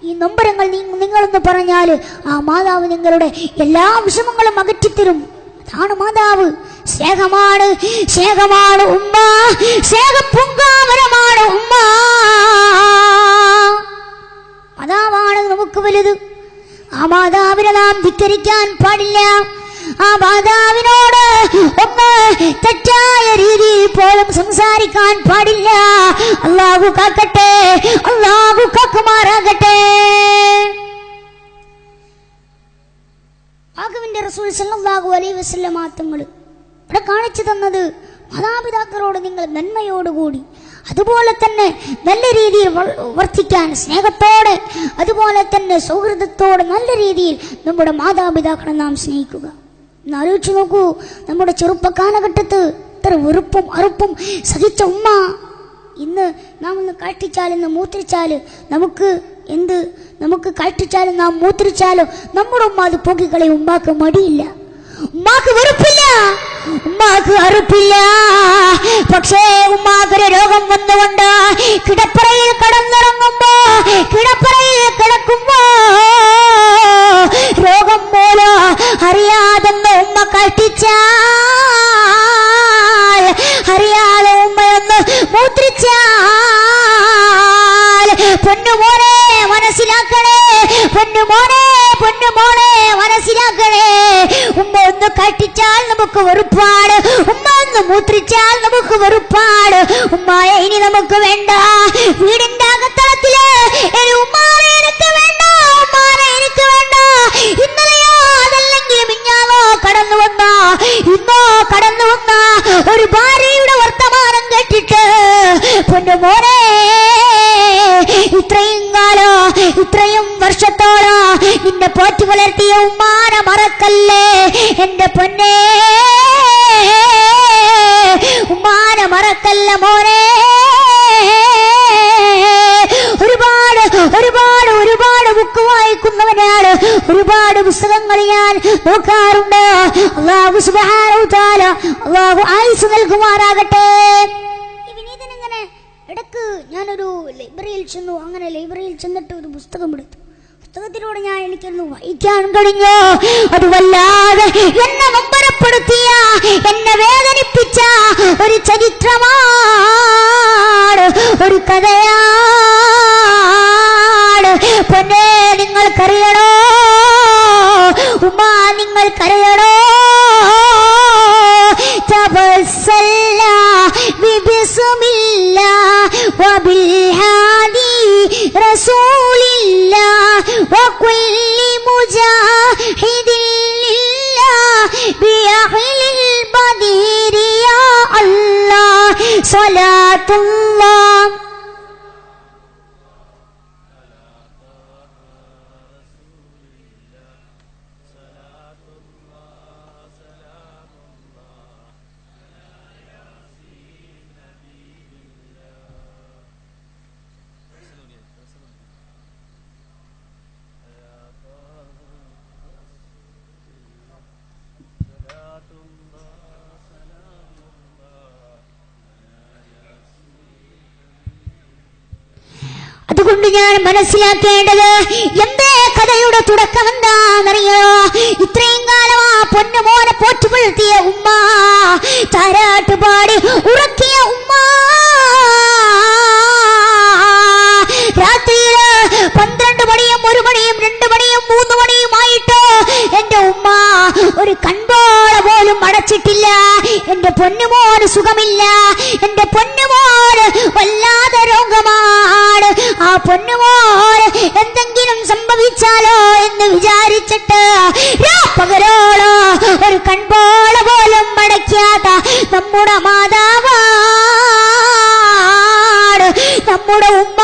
ഈ നൊമ്പരങ്ങൾ നിങ്ങളൊന്ന് പറഞ്ഞാൽ ആ മാതാവ് നിങ്ങളുടെ എല്ലാ വിഷമങ്ങളും അകറ്റിത്തരും. അതാണ് മാതാവ്. സ്നേഹമാണ്, സ്നേഹമാണ് ഉമ്മ, സ്നേഹപൂങ്കാവനമാണ് ഉമ്മ. മാതാവാണ് നമുക്ക് വലുത്. ആ മാതാവിനെ നാം ധിക്കരിക്കാൻ പാടില്ല. ആ മാതാവിനോട് ഒന്ന് തെറ്റായ രീതിയിൽ പോലും സംസാരിക്കാൻ പാടില്ല. അല്ലാഹു കാക്കട്ടെ, അല്ലാഹു കാക്കുമാറാകട്ടെ. ആകവിന്റെ റസൂൽ സല്ലല്ലാഹു അലൈഹി വസല്ലം തങ്ങൾ ഇവിടെ കാണിച്ചു തന്നത് മാതാപിതാക്കളോട് നിങ്ങൾ നന്മയോടുകൂടി, അതുപോലെ തന്നെ നല്ല രീതിയിൽ വർത്തിക്കാൻ, സ്നേഹത്തോടെ, അതുപോലെ തന്നെ സൗഹൃദത്തോടെ നല്ല രീതിയിൽ നമ്മുടെ മാതാപിതാക്കളെ നാം സ്നേഹിക്കുക. ഒന്ന് ആലോചിച്ച് നോക്കൂ, നമ്മുടെ ചെറുപ്പ കാലഘട്ടത്ത് ഇത്ര വെറുപ്പും അറുപ്പും സഹിച്ച ഉമ്മ ഇന്ന് നാം ഒന്ന് കാട്ടിച്ചാൽ, ഇന്ന് മൂത്രിച്ചാൽ, നമുക്ക് കാട്ടിച്ചാലും നാം മൂത്രിച്ചാലോ നമ്മുടെ ഉമ്മ അത് പൊക്കിക്കളയും. ഉമ്മാക്ക് മടിയില്ല, ഉമ്മാക്ക് വെറുപ്പില്ല, ഉമ്മാക്ക് അറുപ്പില്ല. പക്ഷേ ഉമ്മാക്കൊരു രോഗം വന്നുകൊണ്ട് കിടപ്പറയിൽ കടന്നിറങ്ങുമ്പോ, കിടപ്പറയിൽ കിടക്കുമ്പോ രോഗം മൂലം അറിയാതെന്ന് ഉമ്മ കട്ടിച്ചാൽ, അറിയാതെ ഉമ്മയൊന്ന് മൂത്രിച്ചാൽ, പൊന്നുമോനെ മനസ്സിലാക്കണേ, പൊന്നുമോനെ പൊന്നുമോനെ മനസ്സിലാക്കണേ. ഉമ്മ ഒന്ന് കട്ടിച്ചാൽ നമുക്ക് വെറുപ്പാട്, ഉമ്മ ഒന്ന് മൂത്രിച്ചാൽ നമുക്ക് വെറുപ്പാട്. ഉമ്മായെ ഇനി നമുക്ക് വേണ്ട. വീടിന്റെ അകത്തളത്തില് ഉമ്മാനെ എനിക്ക് വേണ്ട, ഉമ്മാനെ എനിക്ക് വേണ്ട. ഇന്നലെയോ അതല്ലെങ്കിൽ മിഞ്ഞാന്നോ കടന്നു വന്ന, ഇന്നോ കടന്നു വന്ന ഒരു ഭാര്യയുടെ വർത്തമാനം കേട്ടിട്ട് പൊന്നുമോനെ ഇത്രയും കാലം, ഇത്രയും വർഷത്തോളം നിന്നെ പോറ്റി വളർത്തിയ ഉമ്മാനെ മറക്കല്ലേ എന്റെ പൊന്നേ, ഉമ്മാനെ മറക്കല്ല മോനെ. ഒരുപാട് ഒരുപാട് ഒരുപാട് ബുക്ക് വായിക്കുന്നവനാണ്, ഒരുപാട് പുസ്തകങ്ങൾ ഞാൻ നോക്കാറുണ്ട്. അല്ലാഹു സുബ്ഹാനഹു വ തആല അല്ലാഹു ആയുസ് നൽകുമാറാകട്ടെ. വിനീതനിങ്ങനെ ഇടക്ക് ഞാനൊരു ലൈബ്രറിയിൽ ചെന്നു. അങ്ങനെ ലൈബ്രറിയിൽ ചെന്നിട്ട് ഒരു പുസ്തകം എടുത്തു. പുസ്തകത്തിലൂടെ എനിക്കൊന്ന് വായിക്കാൻ കഴിഞ്ഞു. അത് വല്ലാതെ എന്നെ നൊമ്പരപ്പെടുത്തിയ, എന്നെ വേദനിപ്പിച്ച ഒരു ചരിത്രമാണ്, ഒരു കഥയാണ്. പൊന്നേ നിങ്ങൾക്കറിയണോ, ഉമ്മ നിങ്ങൾക്കറിയണോ, തബസ്സല ബിസ്മില്ലാഹ് വബിൽഹാദി റസൂലില്ലാഹ് വകുല്ലി മുജാഹിദിൻ ലില്ലാഹ് ബിഅഹ്ലിൽ ബദീരി യാ അല്ലാഹ് സ്വലാത്തുല്ലാഹ്. അതുകൊണ്ട് ഞാൻ മനസ്സിലാക്കേണ്ടത് എന്തേ കഥയുടെ തുടക്കം എന്താണെന്നറിയോ? ഇത്രയും കാലം ആ പൊന്നുമോനെ പോറ്റുപുലർത്തിയ ഉമ്മ, താരാട്ടുപാടി ഉറക്കിയ ഉമ്മ, രാത്രിയില് 12 മണിയും 1 മണിയും 2 മണിയും 3 മണിയുമായിട്ട് എന്റെ ഉമ്മ അടച്ചിട്ടില്ല. എന്റെ പൊന്നുമോന് സുഖമില്ല, എന്റെ പൊന്നുമോന് വല്ലാതെ രോഗമാണ്. ആ പൊന്നുമോന് എന്തെങ്കിലും സംഭവിച്ചാലോ എന്ന് വിചാരിച്ചിട്ട് പകരോളോ ഒരു കൺപോള പോലും അടയ്ക്കാത്ത നമ്മുടെ മാതാവാണ് നമ്മുടെ ഉമ്മ.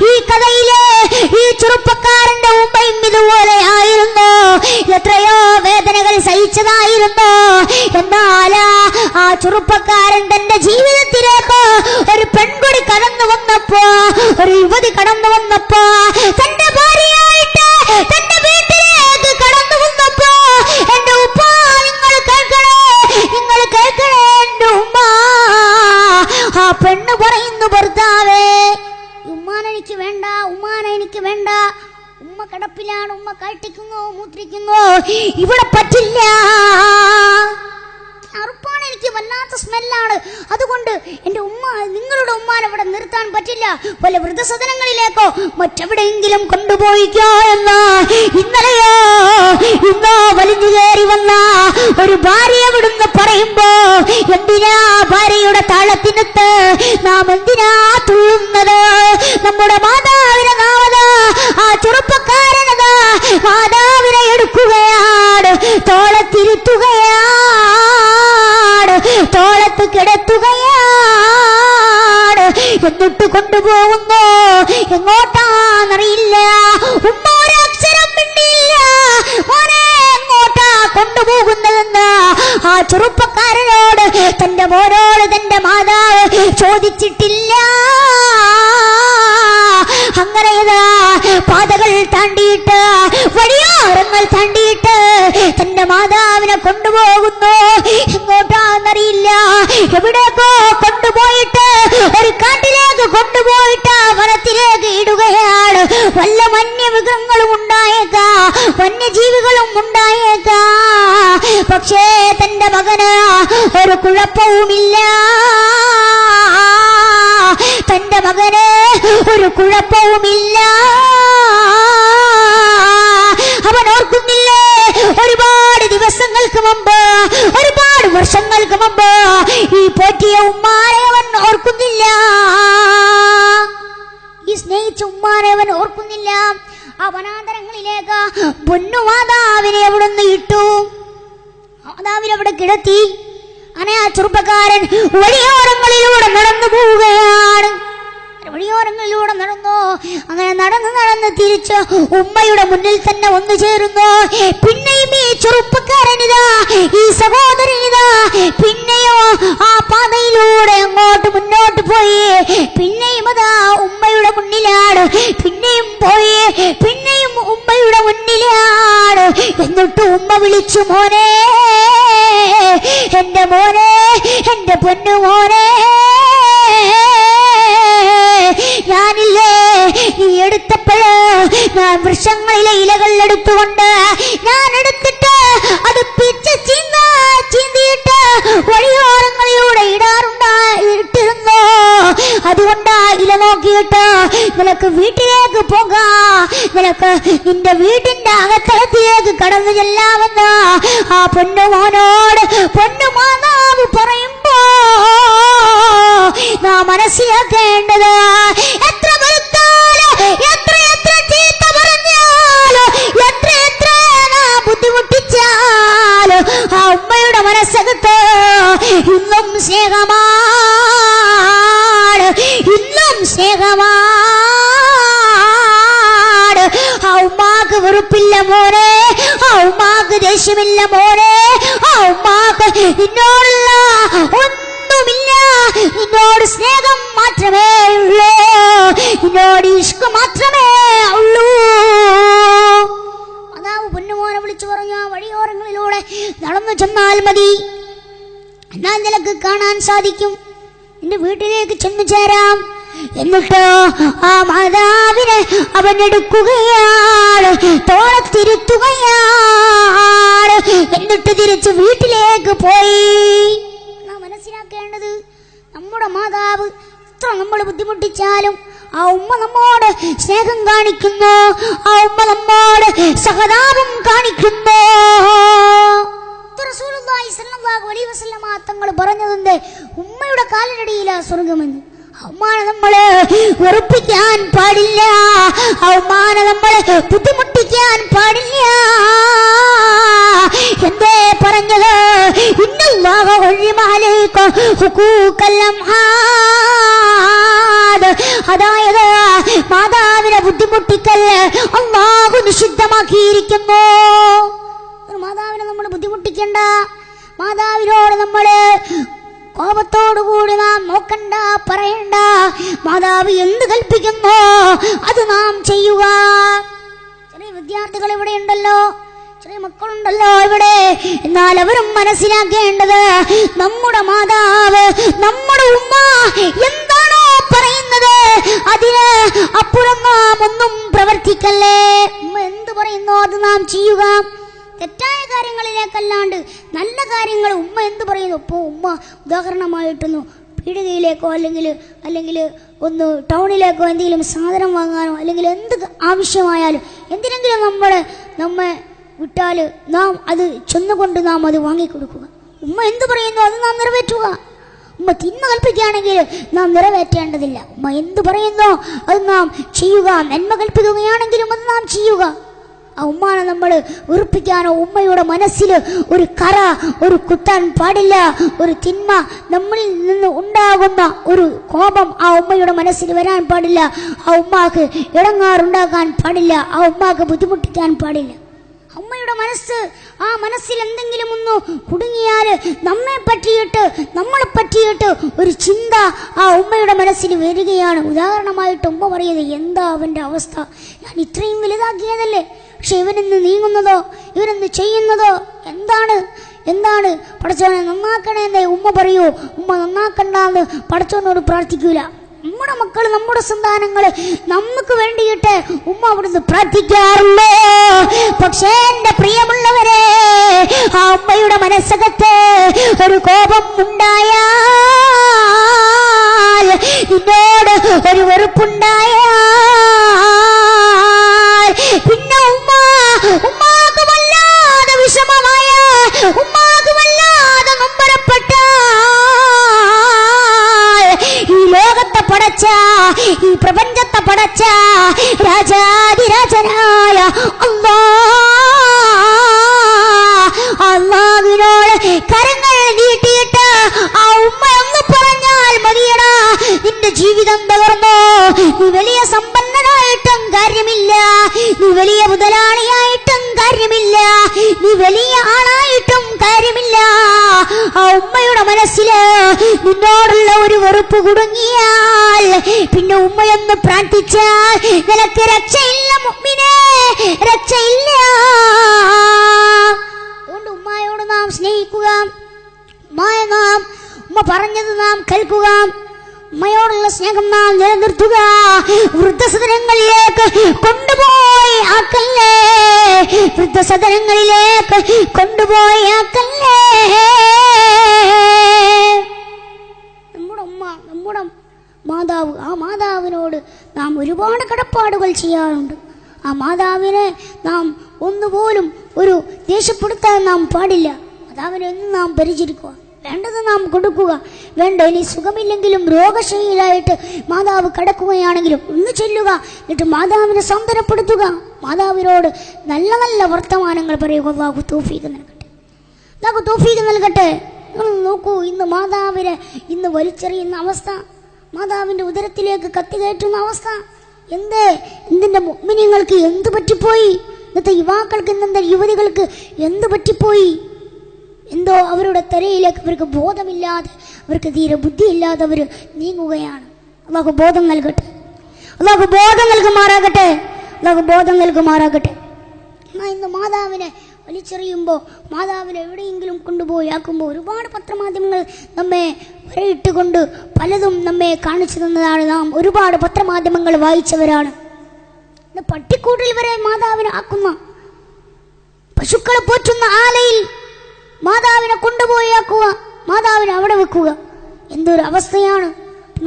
ഈ കഥയിലെ ഈ ചെറുപ്പക്കാരന്റെ ഉമ്മയും ഇതുപോലെ ആയിരുന്നു. എത്രയോ വേദനകൾ സഹിച്ചതായിരുന്നു. എന്നാൽ ആ ചെറുപ്പക്കാരൻ തന്റെ ജീവിതത്തിലേക്ക് ഒരു പെൺകുടി കടന്നു വന്നപ്പോ, ഒരു യുവതി കടന്നു വന്നപ്പോ, തന്റെ ഭാര്യയായിട്ട് തന്റെ വീട്ടിലേക്ക് കടന്നു വന്നപ്പോ, എന്റെ ഉപ്പ നിങ്ങൾ കേൾക്കണേ, നിങ്ങൾ കേൾക്കണേ എന്റെ ഉമ്മ. ആ പെണ്ണ് പറയുന്നു, ഭർത്താവേ ഉമ്മാനെനിക്ക് വേണ്ട, ഉമ്മാനെനിക്ക് വേണ്ട. ഉമ്മ കിടപ്പിലാണ്, ഉമ്മ കഴട്ടിക്കുന്നു, മൂത്രിക്കുന്നു, ഇവിടെ പറ്റില്ല. അറുപ്പാണ്, എനിക്ക് വല്ലാത്ത സ്മെല്ലാണ്. അതുകൊണ്ട് എന്റെ ഉമ്മ, നിങ്ങളുടെ ഉമ്മാനെ ഇവിടെ നിർത്താൻ പറ്റില്ല. പല വൃദ്ധസദനങ്ങളിലേക്കോ മറ്റെവിടെയെങ്കിലും കൊണ്ടുപോയിക്കോ എന്ന് ഇന്നോ വലിഞ്ഞു കയറി വന്ന ഒരു ഭാര്യ വിടുന്ന് പറയുമ്പോ, എന്തിനാ ഭാര്യയുടെ താളത്തിനത്ത് നാം എന്തിനാ തുള്ളുന്നത്? നമ്മുടെ മാതാവിനെ നാമത് ആ ചെറുപ്പക്കാരനത് മാതാവിനെ എടുക്കുകയാണ്, തോളത്തിരുത്തുകയാണ്, തോളത്ത് കിടത്തുകയാണ്. എന്നിട്ട് കൊണ്ടുപോകുന്നു. എങ്ങോട്ടാന്നറിയില്ല. ഉമ്മ ഒരക്ഷരം മിണ്ടിയില്ല. മോനെ എങ്ങോട്ടാ കൊണ്ടുപോകുന്നതെന്ന് ആ ചെറുപ്പക്കാരനോട്, തന്റെ മോനോട് തന്റെ മാതാവ് ചോദിച്ചിട്ടില്ല. അങ്ങനെ പാതകൾ താണ്ടിയിട്ട്, വഴിയോരങ്ങൾ താണ്ടിയിട്ട് തന്റെ മാതാവിനെ കൊണ്ടുപോകുന്നു. എങ്ങോട്ടാന്നറിയില്ല. എവിടേക്കോ കൊണ്ടുപോയിട്ട്, ഒരു കാട്ടിലേക്ക് കൊണ്ടുപോയിട്ട് വനത്തിലേക്ക് ഇടുകയാണ്. വല്ല വന്യമൃഗങ്ങളും ഉണ്ടായേക്കാം, വന്യജീവികളും ഉണ്ടായേക്കാം. പക്ഷേ തന്റെ മകന് ഒരു കുഴപ്പവുമില്ല. തന്റെ മകന് ഒരു കുഴപ്പവുമില്ല. അവൻ ഓർക്കുന്നില്ലേ, ഒരുപാട് ദിവസങ്ങൾക്ക് മുമ്പ്, ഒരുപാട് വർഷങ്ങൾക്ക് മുമ്പ് ഈ പോറ്റിയ ഉമ്മാനെ അവൻ ഓർക്കുന്നില്ല. ഈ സ്നേഹിച്ച ഉമ്മാനെ അവൻ ഓർക്കുന്നില്ല. ആ വനാന്തരങ്ങളിലേക്ക് പൊന്നുമാതാവിനെ അവിടുന്ന് ഇട്ടു. മാതാവിനെ അവിടെ കിടത്തി. അങ്ങനെ ആ ചെറുപ്പക്കാരൻ വഴിയോരങ്ങളിലൂടെ നടന്നു പോവുകയാണ്. വഴിയോരങ്ങളിലൂടെ നടന്നു. അങ്ങനെ നടന്ന് തിരിച്ച് ഉമ്മയുടെ മുന്നിൽ തന്നെ വന്നു ചേരുന്നു. പിന്നെയും ഈ ചെറുപ്പക്കാരനിതാ, ഈ സഹോദരനിതാ, പിന്നെയോ ആ പാതയിലൂടെ അങ്ങോട്ട് മുന്നോട്ട് പോയി. പിന്നെയും അതാ ഉമ്മയുടെ മുന്നിലാണ്. പിന്നെയും പോയി, പിന്നെയും ഉമ്മയുടെ മുന്നിലാണ്. എന്നിട്ട് ഉമ്മ വിളിച്ചു, മോനെ, എന്റെ മോനെ, എന്റെ പൊന്നുമോനെ, ഞാനില്ലേ നീ എടുത്തപ്പോഴ് ഞാൻ വൃക്ഷങ്ങളിലെ ഇലകൾ എടുത്തുകൊണ്ട് ഞാൻ എടുത്തിട്ട് അത് പിച്ച് ചീന്തിയിട്ട് വഴിയോരങ്ങളിലൂടെ ഇട്ടിരുന്നു. അതുകൊണ്ട് ഇല നോക്കിയിട്ട് നിനക്ക് വീട്ടിലേക്ക് പോകാം, നിനക്ക് നിന്റെ വീടിന്റെ അകത്തളത്തിലേക്ക് കടന്നു ചെല്ലാമെന്ന് ആ പൊന്നുമോനോട് പൊന്നുമാതാവ് പറയുമ്പോ നാം മനസ്സിലാക്കേണ്ടത്, എത്ര വെറുത്താലോ, എത്ര ചീത്ത പറഞ്ഞാലോ, എത്ര ബുദ്ധിമുട്ടിച്ചാലോ ആ ഉമ്മയുടെ മനസ്സകത്ത് ഇന്നും സ്നേഹമാണ്, ഇന്നും സ്നേഹമാണ്. ആ ഉമ്മാക്ക് വെറുപ്പില്ല മോനെ, ആ ഉമ്മാക്ക് ദേഷ്യമില്ല മോനെ, ആ ഉമ്മാക്ക് നിന്നോടുള്ള ഒന്നുമില്ല, നിന്നോട് സ്നേഹം മാത്രമേ ഉള്ളൂ, നിന്നോട് ഇഷ്ക് മാത്രമേ ഉള്ളൂ. മാതാവ് പൊന്നുമോനെ വിളിച്ചു പറഞ്ഞു, ആ വഴിയോരങ്ങളിലൂടെ നടന്നു ചെന്നാൽ മതി, എന്നാൽ നിനക്ക് കാണാൻ സാധിക്കും, നിന്റെ വീട്ടിലേക്ക് ചെന്നു ചേരാം. എന്നിട്ട് ആ മാതാവിനെ അവൻ എടുക്കുകയാണ്, തോളത്തിരുത്തുകയാണ്. എന്നിട്ട് തിരിച്ച് വീട്ടിലേക്ക് പോയി. നാം മനസ്സിലാക്കേണ്ടത്, നമ്മുടെ മാതാവ് എത്ര നമ്മൾ ബുദ്ധിമുട്ടിച്ചാലും ആ ഉമ്മ നമ്മോട് സ്നേഹം കാണിക്കുന്നു, ആ ഉമ്മ നമ്മോട് സഹതാപം കാണിക്കുന്നു. റസൂലുള്ളാഹി സ്വല്ലല്ലാഹു അലൈഹി വസല്ലമ തങ്ങൾ പറഞ്ഞതെന്ത്? ഉമ്മയുടെ കാലിനടിയിലാ സ്വർഗമെന്ന്. ഉമ്മാനെ നമ്മള് വെറുപ്പിക്കാൻ പാടില്ല, ഉമ്മാനെ നമ്മള് ബുദ്ധിമുട്ടിക്കാൻ പാടില്ല. എന്തേ പറഞ്ഞത്? ഇന്നല്ലാഹ ഹറമ അലൈക്കും ഹുഖൂഖൽ അംഹാദ്. അതായത് മാതാവിനെ ബുദ്ധിമുട്ടിക്കൽ അല്ലാഹു നിഷിദ്ധമാക്കിയിരിക്കുന്നു. മാതാവിനെ നമ്മൾ ബുദ്ധിമുട്ടിക്കണ്ട, മാതാവിനോട് നമ്മള് കോപത്തോടുകൂടി നാം നോക്കണ്ട, പറയണ്ട. മാതാവ് എന്ത് കൽപ്പിക്കുന്നു അത് നാം ചെയ്യുക. ചെറിയ വിദ്യാർത്ഥികൾ ഇവിടെ ഉണ്ടല്ലോ, ചെറിയ മക്കളുണ്ടല്ലോ ഇവിടെ. എന്നാൽ അവരും മനസ്സിലാക്കേണ്ടത് നമ്മുടെ മാതാവ്, നമ്മുടെ ഉമ്മ എന്താണോ പറയുന്നത് അതിന് അപ്പുറം നാം ഒന്നും പ്രവർത്തിക്കല്ലേ. ഉമ്മ എന്ത് പറയുന്നോ അത് നാം ചെയ്യുക. തെറ്റായ കാര്യങ്ങളിലേക്കല്ലാണ്ട് നല്ല കാര്യങ്ങൾ ഉമ്മ എന്ത് പറയുന്നു. ഇപ്പോൾ ഉമ്മ ഉദാഹരണമായിട്ടൊന്നു പീടികയിലേക്കോ അല്ലെങ്കിൽ ഒന്ന് ടൗണിലേക്കോ എന്തെങ്കിലും സാധനം വാങ്ങാനോ അല്ലെങ്കിൽ എന്ത് ആവശ്യമായാലും എന്തിനെങ്കിലും നമ്മെ വിട്ടാൽ നാം അത് ചെന്നുകൊണ്ട് നാം അത് വാങ്ങിക്കൊടുക്കുക. ഉമ്മ എന്ത് പറയുന്നു അത് നാം നിറവേറ്റുക. ഉമ്മ തിന്മ കൽപ്പിക്കുകയാണെങ്കിൽ നാം നിറവേറ്റേണ്ടതില്ല. ഉമ്മ എന്ത് പറയുന്നോ അത് നാം ചെയ്യുക. നന്മ കൽപ്പിക്കുകയാണെങ്കിലും അത് നാം ചെയ്യുക. ആ ഉമ്മാനെ നമ്മൾ ഉറപ്പിക്കാനോ ഉമ്മയുടെ മനസ്സിൽ ഒരു കറ ഒരു കുത്താൻ പാടില്ല. ഒരു തിന്മ നമ്മളിൽ നിന്ന് ഉണ്ടാകുന്ന ഒരു കോപം ആ ഉമ്മയുടെ മനസ്സിൽ വരാൻ പാടില്ല. ആ ഉമ്മാക്ക് ഇടങ്ങാറുണ്ടാക്കാൻ പാടില്ല. ആ ഉമ്മാക്ക് ബുദ്ധിമുട്ടിക്കാൻ പാടില്ല. ഉമ്മയുടെ മനസ്സ്, ആ മനസ്സിൽ എന്തെങ്കിലും ഒന്ന് കുടുങ്ങിയാൽ നമ്മളെ പറ്റിയിട്ട് ഒരു ചിന്ത ആ ഉമ്മയുടെ മനസ്സിൽ വരികയാണ്. ഉദാഹരണമായിട്ട് ഉമ്മ പറയുന്നത്, എന്താ അവൻ്റെ അവസ്ഥ, ഞാൻ ഇത്രയും വലുതാക്കിയതല്ലേ, പക്ഷെ ഇവനെന്ന് നീങ്ങുന്നതോ ഇവനെന്ന് ചെയ്യുന്നതോ എന്താണ് പടച്ചവനെ നന്നാക്കണേന്നേ ഉമ്മ പറയൂ. ഉമ്മ നന്നാക്കണ്ടെന്ന് പടച്ചവനോട് പ്രാർത്ഥിക്കൂല. നമ്മുടെ മക്കൾ, നമ്മുടെ സന്താനങ്ങൾ നമുക്ക് വേണ്ടിയിട്ട് ഉമ്മ അവിടുന്ന് പ്രാർത്ഥിക്കാറുണ്ട്. പക്ഷേ എൻ്റെ പ്രിയമുള്ളവരെ, ആ ഉമ്മയുടെ മനസ്സകത്ത് ഒരു കോപം ഉണ്ടായാൽ, നിന്നോട് ഒരു വെറുപ്പുണ്ടായാൽ, പിന്നെ ഉമ്മാക്ക് വല്ലാതെ വിഷമമായ, ഉമ്മാക്ക് വല്ലാതെ നൊമ്പരപ്പെട്ട, ഈ ലോകത്തെ പടച്ച, ഈ പ്രപഞ്ചത്തെ പടച്ച രാജാതിരാജനായ അല്ലാഹുവിനോട് കരങ്ങൾ നീട്ടിയിട്ട് ആ ഉമ്മ ഒന്ന് പറഞ്ഞാൽ മതിയടാ, നിന്റെ ജീവിതം തകർന്നോ. നീ വലിയ സമ്പന്നനായിട്ടും കാര്യമില്ല, നീ വലിയ മുതലാളിയായിട്ടും കാര്യമില്ല, നീ വലിയ ആളായിട്ടും കാര്യമില്ല. ആ ഉമ്മയുടെ മനസ്സില് നിന്നോടുള്ള ഒരു വെറുപ്പ് കുടുങ്ങിയാൽ പിന്നെ ഉമ്മയൊന്ന് പ്രാർത്ഥിച്ചാൽ നിനക്ക് രക്ഷയില്ല മുഅ്മിനേ, രക്ഷയില്ല. അതുകൊണ്ട് ഉമ്മയോട് നാം സ്നേഹിക്കുക, ഉമ്മ പറഞ്ഞത് നാം കേൾക്കുക, ഉമ്മയോടുള്ള സ്നേഹം നാം നിലനിർത്തുക. വൃദ്ധസദനങ്ങളിലേക്ക് കൊണ്ടുപോയി ആക്കല്ലേ, വൃദ്ധസദനങ്ങളിലേക്ക് കൊണ്ടുപോയി ആക്കല്ലേ. നമ്മുടെ ഉമ്മ, നമ്മുടെ മാതാവ്, ആ മാതാവിനോട് നാം ഒരുപാട് കടപ്പാടുകൾ ചെയ്യാറുണ്ട്. ആ മാതാവിനെ നാം ഒന്നുപോലും ഒരു ദേഷ്യപ്പെടുത്താൻ നാം പാടില്ല. മാതാവിനെ ഒന്നും നാം പരിചരിക്കുക, വേണ്ടത് നാം കൊടുക്കുക. വേണ്ട, ഇനി സുഖമില്ലെങ്കിലും രോഗശൈലിയായിട്ട് മാതാവ് കിടക്കുകയാണെങ്കിലും ഒന്ന് ചെല്ലുക, എന്നിട്ട് മാതാവിനെ സാന്ത്വനപ്പെടുത്തുക. മാതാവിനോട് നല്ല നല്ല വർത്തമാനങ്ങൾ പറയുക. അല്ലാഹു തൗഫീഖ് നൽകട്ടെ, അല്ലാഹു തൗഫീഖ് നൽകട്ടെ. നിങ്ങൾ നോക്കൂ, ഇന്ന് മാതാവിനെ വലിച്ചെറിയുന്ന അവസ്ഥ, മാതാവിൻ്റെ ഉദരത്തിലേക്ക് കത്തികയറ്റുന്ന അവസ്ഥ. എന്തിൻ്റെ മുഅ്മിനീങ്ങൾക്ക് എന്ത് പറ്റിപ്പോയി? ഇന്നത്തെ യുവാക്കൾക്ക്, ഇന്നത്തെ യുവതികൾക്ക് എന്ത് പറ്റിപ്പോയി? എന്തോ അവരുടെ തലയിലേക്ക് അവർക്ക് ബോധമില്ലാതെ, അവർക്ക് തീരെ ബുദ്ധിയില്ലാതെ അവർ നീങ്ങുകയാണ്. അല്ലാഹു ബോധം നൽകട്ടെ, അല്ലാഹു ബോധം നൽകുമാറാകട്ടെ, അല്ലാഹു ബോധം നൽകുമാറാകട്ടെ. ഇന്ന് മാതാവിനെ വലിച്ചെറിയുമ്പോൾ, മാതാവിനെ എവിടെയെങ്കിലും കൊണ്ടുപോയി ആക്കുമ്പോൾ ഒരുപാട് പത്രമാധ്യമങ്ങൾ നമ്മെ വരയിട്ടുകൊണ്ട് പലതും നമ്മെ കാണിച്ചു തന്നതാണ്. നാം ഒരുപാട് പത്രമാധ്യമങ്ങൾ വായിച്ചവരാണ്. പട്ടിക്കൂട്ടിൽ വരെ മാതാവിനെ ആക്കുന്ന, പശുക്കളെ പോറ്റുന്ന ആലയിൽ മാതാവിനെ കൊണ്ടുപോയി ആക്കുക, മാതാവിനെ അവിടെ വെക്കുക. എന്തൊരു അവസ്ഥയാണ്!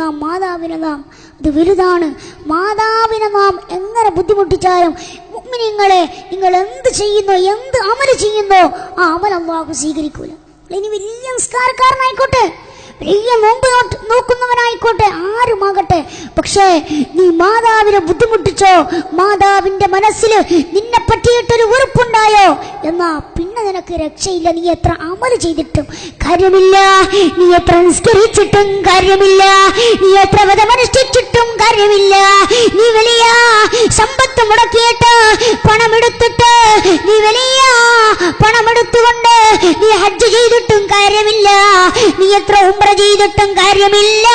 നാം മാതാവിനെ നാം അത് വലുതാണ്. മാതാവിനെ നാം എങ്ങനെ ബുദ്ധിമുട്ടിച്ചാലും മുഅ്മിനീങ്ങളെ, നിങ്ങൾ എന്ത് ചെയ്യുന്നോ, എന്ത് അമല് ചെയ്യുന്നോ ആ അമൽ അല്ലാഹു സ്വീകരിക്കൂല. ഇനി വലിയ നിസ്കാരക്കാരനായിക്കോട്ടെ, വലിയ നോമ്പ് നോക്കുന്നവനായിക്കോട്ടെ, ആരുമാകട്ടെ, പക്ഷേ നീ മാതാവിനെ ബുദ്ധിമുട്ടിച്ചോ, മാതാവിന്റെ മനസ്സിൽ നിന്നെ പറ്റിയിട്ടൊരു വെറുപ്പുണ്ടായോ എന്നാ പിന്നെ നിനക്ക് രക്ഷയില്ല. നീ എത്ര അമല് ചെയ്തിട്ടും കാര്യമില്ല, നീ എത്ര നിസ്കരിച്ചിട്ടും കാര്യമില്ല, നീ എത്ര വ്രതമനുഷ്ഠിച്ചിട്ടും കാര്യമില്ല, നീ വലിയ സമ്പത്ത് മുടക്കിയിട്ട് പണമെടുത്തിട്ട്, നീ വലിയ പണമെടുത്തുകൊണ്ട് നീ ഹജ്ജ് ചെയ്തിട്ടും കാര്യമില്ല, നീ എത്ര ഉംറ ചെയ്തിട്ടും കാര്യമില്ല,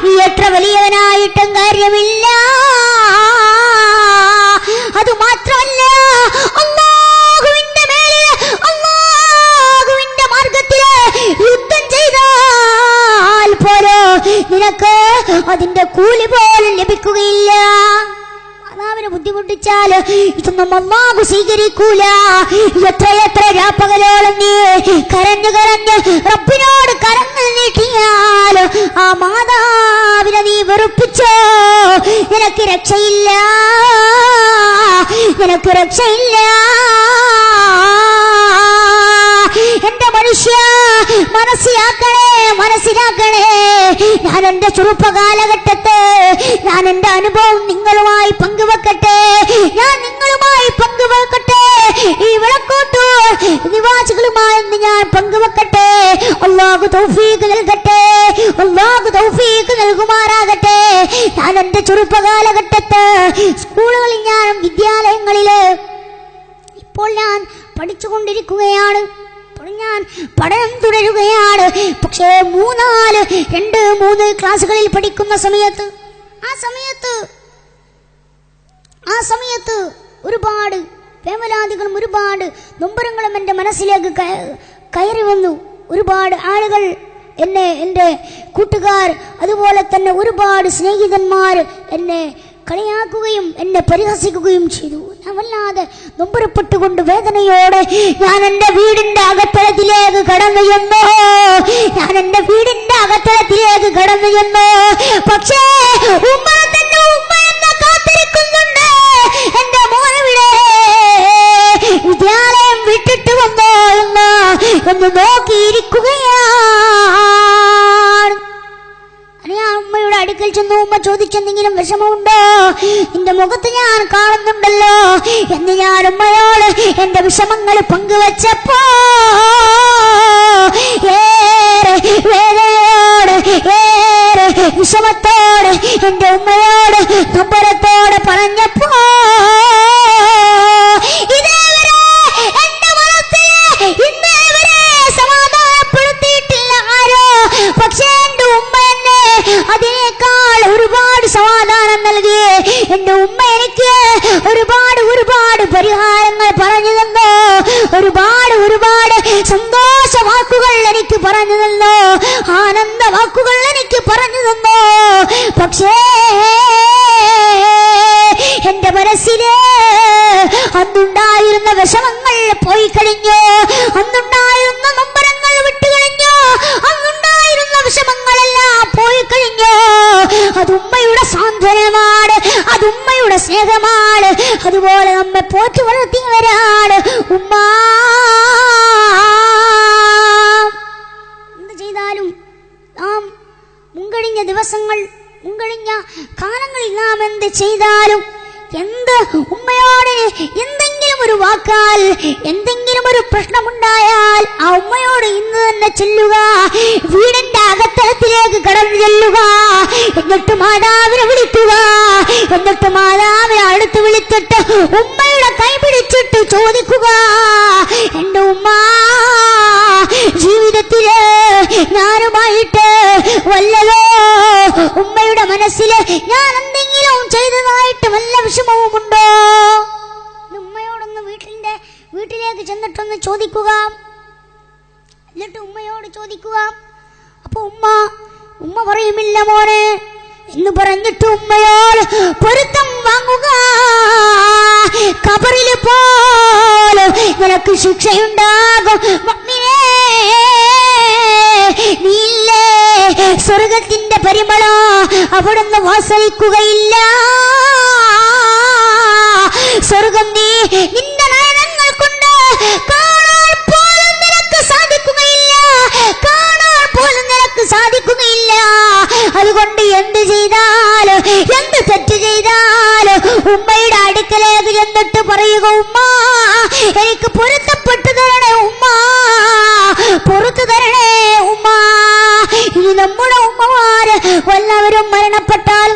നീ എത്ര വലിയവനായിട്ടും കാര്യമില്ല. അത് മാത്രമല്ല, അല്ലാഹുവിന്റെ മേലിൽ, അല്ലാഹുവിന്റെ മാർഗത്തില് യുദ്ധം ചെയ്താൽ പോലും നിനക്ക് അതിന്റെ കൂലി പോലും ലഭിക്കുകയില്ല. മാതാവിനെ ബുദ്ധിമുട്ടിച്ചാൽ ഇതൊന്നും അല്ലാഹു സ്വീകരിക്കൂല. എത്ര രാപ്പകലോളം നീ കരഞ്ഞു കരഞ്ഞ് റബ്ബിനോട് കരഞ്ഞു നീട്ടിയാൽ ആ മാതാവിനെ നീ വെറുപ്പിച്ചോ, നിനക്ക് രക്ഷയില്ല, നിനക്ക് രക്ഷയില്ല. എന്റെ മനുഷ്യ, മനസ്സിലാക്കണേ. ഞാൻ എന്റെ ചെറുപ്പകാലഘട്ടത്തെ, ഞാൻ എന്റെ അനുഭവം നിങ്ങളുമായി പങ്കുവെക്കട്ടെ. ഈ വിളക്കോട്ടു നിവാസികളുമായി ഞാൻ പങ്കുവെക്കട്ടെ. അല്ലാഹു തൗഫീഖ് നൽകട്ടെ, അല്ലാഹു തൗഫീഖ് നൽകുമാറാകട്ടെ. ഞാൻ എന്റെ ചെറുപ്പകാലഘട്ടത്ത് സ്കൂളുകളിൽ, ഞാൻ വിദ്യാലയങ്ങളില് ഇപ്പോൾ ഞാൻ പഠിച്ചുകൊണ്ടിരിക്കുകയാണ്, ഞാൻ പഠനം തുടരുകയാണ്. പക്ഷേ 2-3 ക്ലാസ്സുകളിൽ പഠിക്കുന്ന സമയത്ത് ആ സമയത്ത് ഒരുപാട് വേവലാതികളും ഒരുപാട് നൊമ്പരങ്ങളും എൻ്റെ മനസ്സിലേക്ക് കയറി വന്നു. ഒരുപാട് ആളുകൾ എന്നെ, എൻ്റെ കൂട്ടുകാർ, അതുപോലെ തന്നെ ഒരുപാട് സ്നേഹിതന്മാർ എന്നെ കളിയാക്കുകയും എന്നെ പരിഹസിക്കുകയും ചെയ്തു. ഞാൻ വല്ലാതെ നൊമ്പരപ്പെട്ടുകൊണ്ട് വേദനയോടെ ഞാൻ എൻ്റെ വീടിൻ്റെ അകത്തളത്തിലേക്ക് കടന്നു ചെന്നു. പക്ഷേ ഉമ്മ എന്നെ കാത്തിരിക്കുന്നുണ്ട്. എൻ്റെ മോനെവിടെ, വിദ്യാലയം വിട്ടിട്ട് വന്നോ എന്ന് നോക്കിയിരിക്കുകയാണ്. ഞാൻ ഉമ്മയുടെ അടുക്കൽ ചെന്നു. ഉമ്മ ചോദിച്ചെന്തെങ്കിലും വിഷമമുണ്ടോ, നിന്റെ മുഖത്ത് ഞാൻ കാണുന്നുണ്ടല്ലോ എന്ന് ഞാൻ ഉമ്മയോട് എന്റെ വിഷമങ്ങൾ പങ്കുവച്ചപ്പോ ഏറെ വേദനയോട്, ഏറെ വിഷമത്തോട് എന്റെ ഉമ്മയോട് നൊമ്പരത്തോടെ പറഞ്ഞപ്പോ ഇതേവരെ എന്റെ മനസ്സിനെ ഇന്നേവരെ സമാധാനപ്പെടുത്തിയിട്ടില്ല ആരോ. പക്ഷേ എന്റെ ഉമ്മ എന്നെ അതിനേക്കാൾ ഒരുപാട് സമാധാനം നൽകി. എന്റെ ഉമ്മ എനിക്ക് ഒരുപാട് പരിഹാരങ്ങൾ പറഞ്ഞു തന്നു, ഒരുപാട് സന്തോഷ വാക്കുകൾ എനിക്ക് പറഞ്ഞു തന്നു, ആനന്ദ വാക്കുകൾ എനിക്ക് പറഞ്ഞു തന്നു. പക്ഷേ എന്റെ മനസ്സില് അന്നുണ്ടായിരുന്ന വിഷമങ്ങൾ പോയി കഴിഞ്ഞു, അന്നുണ്ടായിരുന്ന നൊമ്പരങ്ങൾ വിട്ടുകഴിഞ്ഞു, അന്നുണ്ടായിരുന്ന വിഷമങ്ങളെല്ലാം പോയി കഴിഞ്ഞു. അത് ഉമ്മയുടെ സാന്ത്വനമാണ്, അത് ഉമ്മയുടെ സ്നേഹമാണ്, അതുപോലെ നമ്മെ പോറ്റി വളർത്തിയവരാണ് ഉമ്മ. എന്ത് ചെയ്താലും നാം മുൻകഴിഞ്ഞ ദിവസങ്ങൾ, മുൻകഴിഞ്ഞ കാലങ്ങളിൽ നാം എന്ത് ചെയ്താലും, എന്ത് ഉമ്മയോട് എന്തെങ്കിലും ഒരു വാക്കാൽ, എന്തെങ്കിലും ഒരു പ്രശ്നമുണ്ടായാൽ ആ ഉമ്മയോട് ഇന്ന് തന്നെ ചെല്ലുക, വീടിന്റെ അകത്തളത്തിലേക്ക് കടന്നു ചെല്ലുക, എന്നിട്ട് മാതാവിനെ വിളിക്കുക, എന്നിട്ട് മാതാവിനെ അടുത്ത് വിളിച്ചിട്ട് ഉമ്മയുടെ കൈ പിടിച്ചിട്ട് ചോദിക്കുക, എന്റെ ഉമ്മ, ജീവിതത്തില് ഞാനുമായിട്ട് വല്ലതോ ഉമ്മയുടെ മനസ്സില് ഞാൻ എന്തെങ്കിലും ചെയ്തതായിട്ട് വല്ല വിഷമവുമുണ്ടോ? ഉമ്മയോടൊന്ന് വീട്ടിലേക്ക് ചെന്നിട്ടൊന്ന് ചോദിക്കുക, എന്നിട്ട് ഉമ്മയോട് ചോദിക്കുക. അപ്പൊ ഉമ്മ പറയുമില്ല മോനെ എന്ന് പറഞ്ഞിട്ട് ഉമ്മയോട് പൊരുത്തം വാങ്ങുക. ഖബറിൽ പോലും നിനക്ക് ശിക്ഷയുണ്ടാകും. നീയില്ലേ സ്വർഗത്തിന്റെ പരിമളം അവിടുന്ന് വാസനിക്കുകയില്ല. സ്വർഗം നീ നിന്റെ നയനങ്ങൾ കൊണ്ട് കാണാൻ പോലും നിനക്ക് സാധിക്കുകയില്ല, കാണാൻ പോലും നിനക്ക് സാധിക്കുകയില്ല. അതുകൊണ്ട് എന്ത് ചെയ്താലും എന്ത് തെറ്റ് ചെയ്താലും ഉമ്മയുടെ അടുക്കലേക്ക് ചെന്നിട്ട് പറയുക, ഉമ്മ എനിക്ക് പൊരുത്തപ്പെട്ടു തരണേ ഉമ്മ, പുറത്തു തരണേ ഉമ്മ. ഇനി നമ്മുടെ ഉമ്മമാര് വല്ലവരും മരണപ്പെട്ടാൽ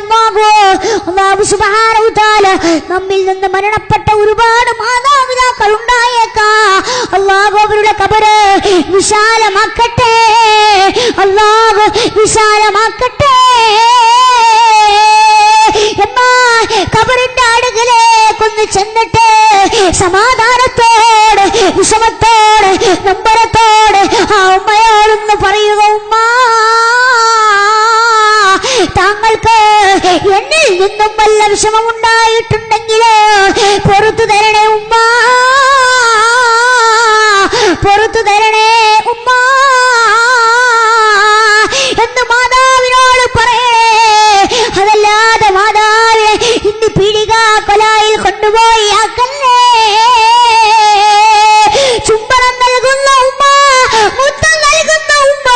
അല്ലാഹു സുബ്ഹാനഹു വ തആല നമ്മിൽ നിന്ന് മരണപ്പെട്ട ഒരുപാട് മാതാപിതാക്കൾ ഉണ്ടായേക്കാം. അല്ലാഹു അവരുടെ ഖബറ് വിശാലമാക്കട്ടെ, അല്ലാഹു വിശാലമാക്കട്ടെ. എന്നാൽ ഖബറിന്റെ അടുക്കലേക്കൊന്ന് ചെന്നിട്ട് സമാധാനത്തോടെ വിഷമത്തോടെ നമ്പരത്തോടെ ആ ഉമ്മയോടൊന്ന് പറയുക, ഉമ്മ താങ്കൾക്ക് എന്നിൽ നിന്നും വല്ല വിഷമമുണ്ടായിട്ടുണ്ടെങ്കിൽ പുറത്തു തരണേ ഉമ്മ, പുറത്തു തരണേ ഉമ്മ എന്ന് മാതാവിനോട് പറയേ. അതല്ലാതെ മാതാവിനെ ഇന്ന് പീഡിക കൊലായിൽ കൊണ്ടുപോയി ആക്കല്ലേ. ചുംബനം നൽകുന്ന ഉമ്മ, മുത്തം നൽകുന്ന ഉമ്മ,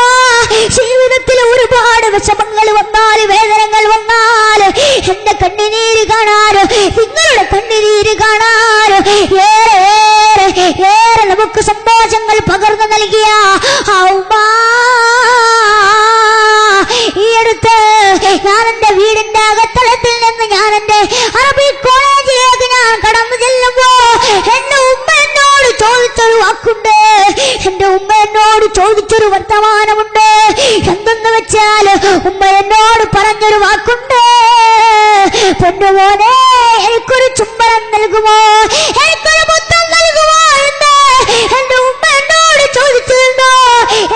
ജീവിതത്തിൽ ഒരുപാട് വിഷമങ്ങൾ വന്നാൽ വേദനകൾ വന്നാൽ എന്റെ കണ്ണുനീര് കാണാൻ, നിങ്ങളുടെ കണ്ണുനീര് കാണാൻ ഏറെ ഏറെ നമുക്ക് സന്തോഷങ്ങൾ പകർന്നു നൽകിയ ആ ഉമ്മ. ഈ അടുത്ത് ഞാൻ എന്റെ വീടിന്റെ അകത്തളത്തിൽ നിന്ന് ഞാൻ എന്റെ അറബി കോളേജിലേക്ക് ഞാൻ കടന്നു ചെല്ലുമ്പോ എന്റെ ഉമ്മ എന്നോട് ചോദിച്ചൊരു വാക്കുണ്ട്, എന്റെ ഉമ്മ എന്നോട് ചോദിച്ചൊരു വർത്തമാനമുണ്ട്. എന്തെന്ന് വെച്ചാൽ ഉമ്മ എന്നോട് പറഞ്ഞൊരു വാക്കുണ്ട്, പൊന്നുമോനെ എനിക്കൊരു ചുംബനം നൽകുമോ, എനിക്കൊരു മുത്തം നൽകുമോ എന്ന് എന്റെ ഉമ്മ എന്നോട് ചോദിച്ചിരുന്നു.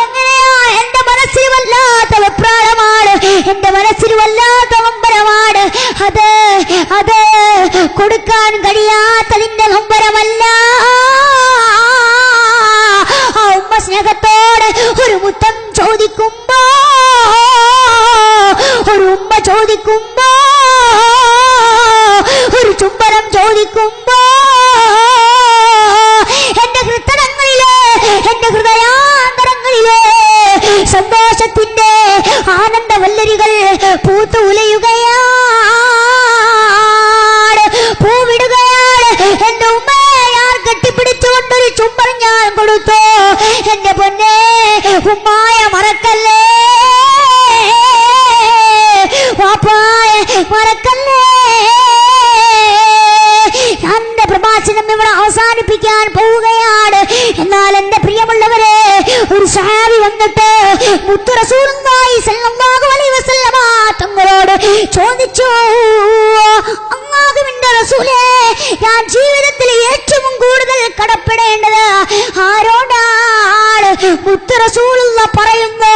എങ്ങനെയാ എന്റെ മനസ്സിൽ വല്ലാത്ത വെപ്രാളമാണ്, എന്റെ മനസ്സിൽ വല്ലാത്ത നൊമ്പരമാണ്. അത് കൊടുക്കാൻ കഴിയാത്തതിന്റെ നൊമ്പരമല്ല. ആ ഉമ്മ സ്നേഹത്തോടെ ഒരു മുത്തം ചോദിക്കുമ്പോ, ഒരു ഉമ്മ ചോദിക്കുമ്പോ, ഒരു ചുംബനം ചോദിക്കുമ്പോ എന്റെ ഹൃദയങ്ങളില്, എന്റെ ഹൃദയാന്തരങ്ങളില് സന്തോഷത്തിന്റെ ആനന്ദ വല്ലരികൾ പൂത്തു ഉലയുകയാണ്, പൂവിടുകയാണ്. എന്റെ ഉമ്മയെ ഞാൻ കെട്ടിപ്പിടിച്ചുകൊണ്ടൊരു ചുംബനം ഞാൻ കൊടുത്തു. എന്റെ പൊന്നെ ഉമ്മായ മറക്കല്ലേ, വാപ്പായ മറക്കല്ലേ. എന്റെ പ്രഭാഷണം ഇവിടെ അവസാനിപ്പിക്കാൻ പോവുകയാണ്. എന്നാൽ എന്റെ പ്രിയമുള്ളവരെ, ഒരു സഹാബി വന്നിട്ട് മുത്ത് റസൂലുള്ളാഹി സ്വല്ലല്ലാഹു അലൈഹി വസല്ലമ തങ്ങളോട് ചോദിച്ചു, അല്ലാഹുവിന്റെ റസൂലേ, ഞാൻ ജീവിതത്തിൽ ഏറ്റവും കൂടുതൽ കടപ്പെടേണ്ടത് ആരോടാണ്? മുത്ത് റസൂലുള്ളാഹി പറയുന്നു,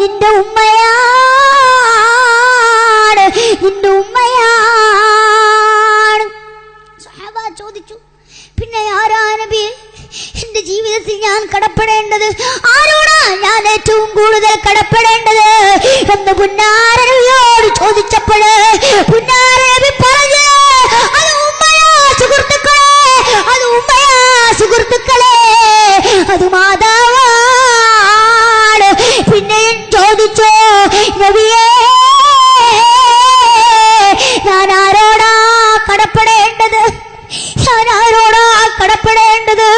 നിന്റെ ഉമ്മയാണ്, നിന്റെ ഉമ്മയാണ്. സഹാബ ചോദിച്ചു, പിന്നെ ആരാ നബിയേ? എന്റെ ജീവിതത്തിൽ ഞാൻ കടപ്പെടേണ്ടത് ആരോടാ? ഞാൻ ഏറ്റവും കൂടുതൽ കടപ്പെടേണ്ടത് എന്ന് പുന്നാര നബിയോട് ചോദിച്ചപ്പോൾ പുന്നാര നബി പറഞ്ഞു, അത് ഉമ്മയാ സുഹൃത്തുക്കളെ, അത് ഉമ്മയാ സുഹൃത്തുക്കളെ, അത് മാതാവാണ്. പിന്നെയും ചോദിച്ചു, നബിയേ ഞാൻ ആരോടാ കടപ്പെടേണ്ടത്? ഞാൻ ആരോടാ കടപ്പെടേണ്ടത്?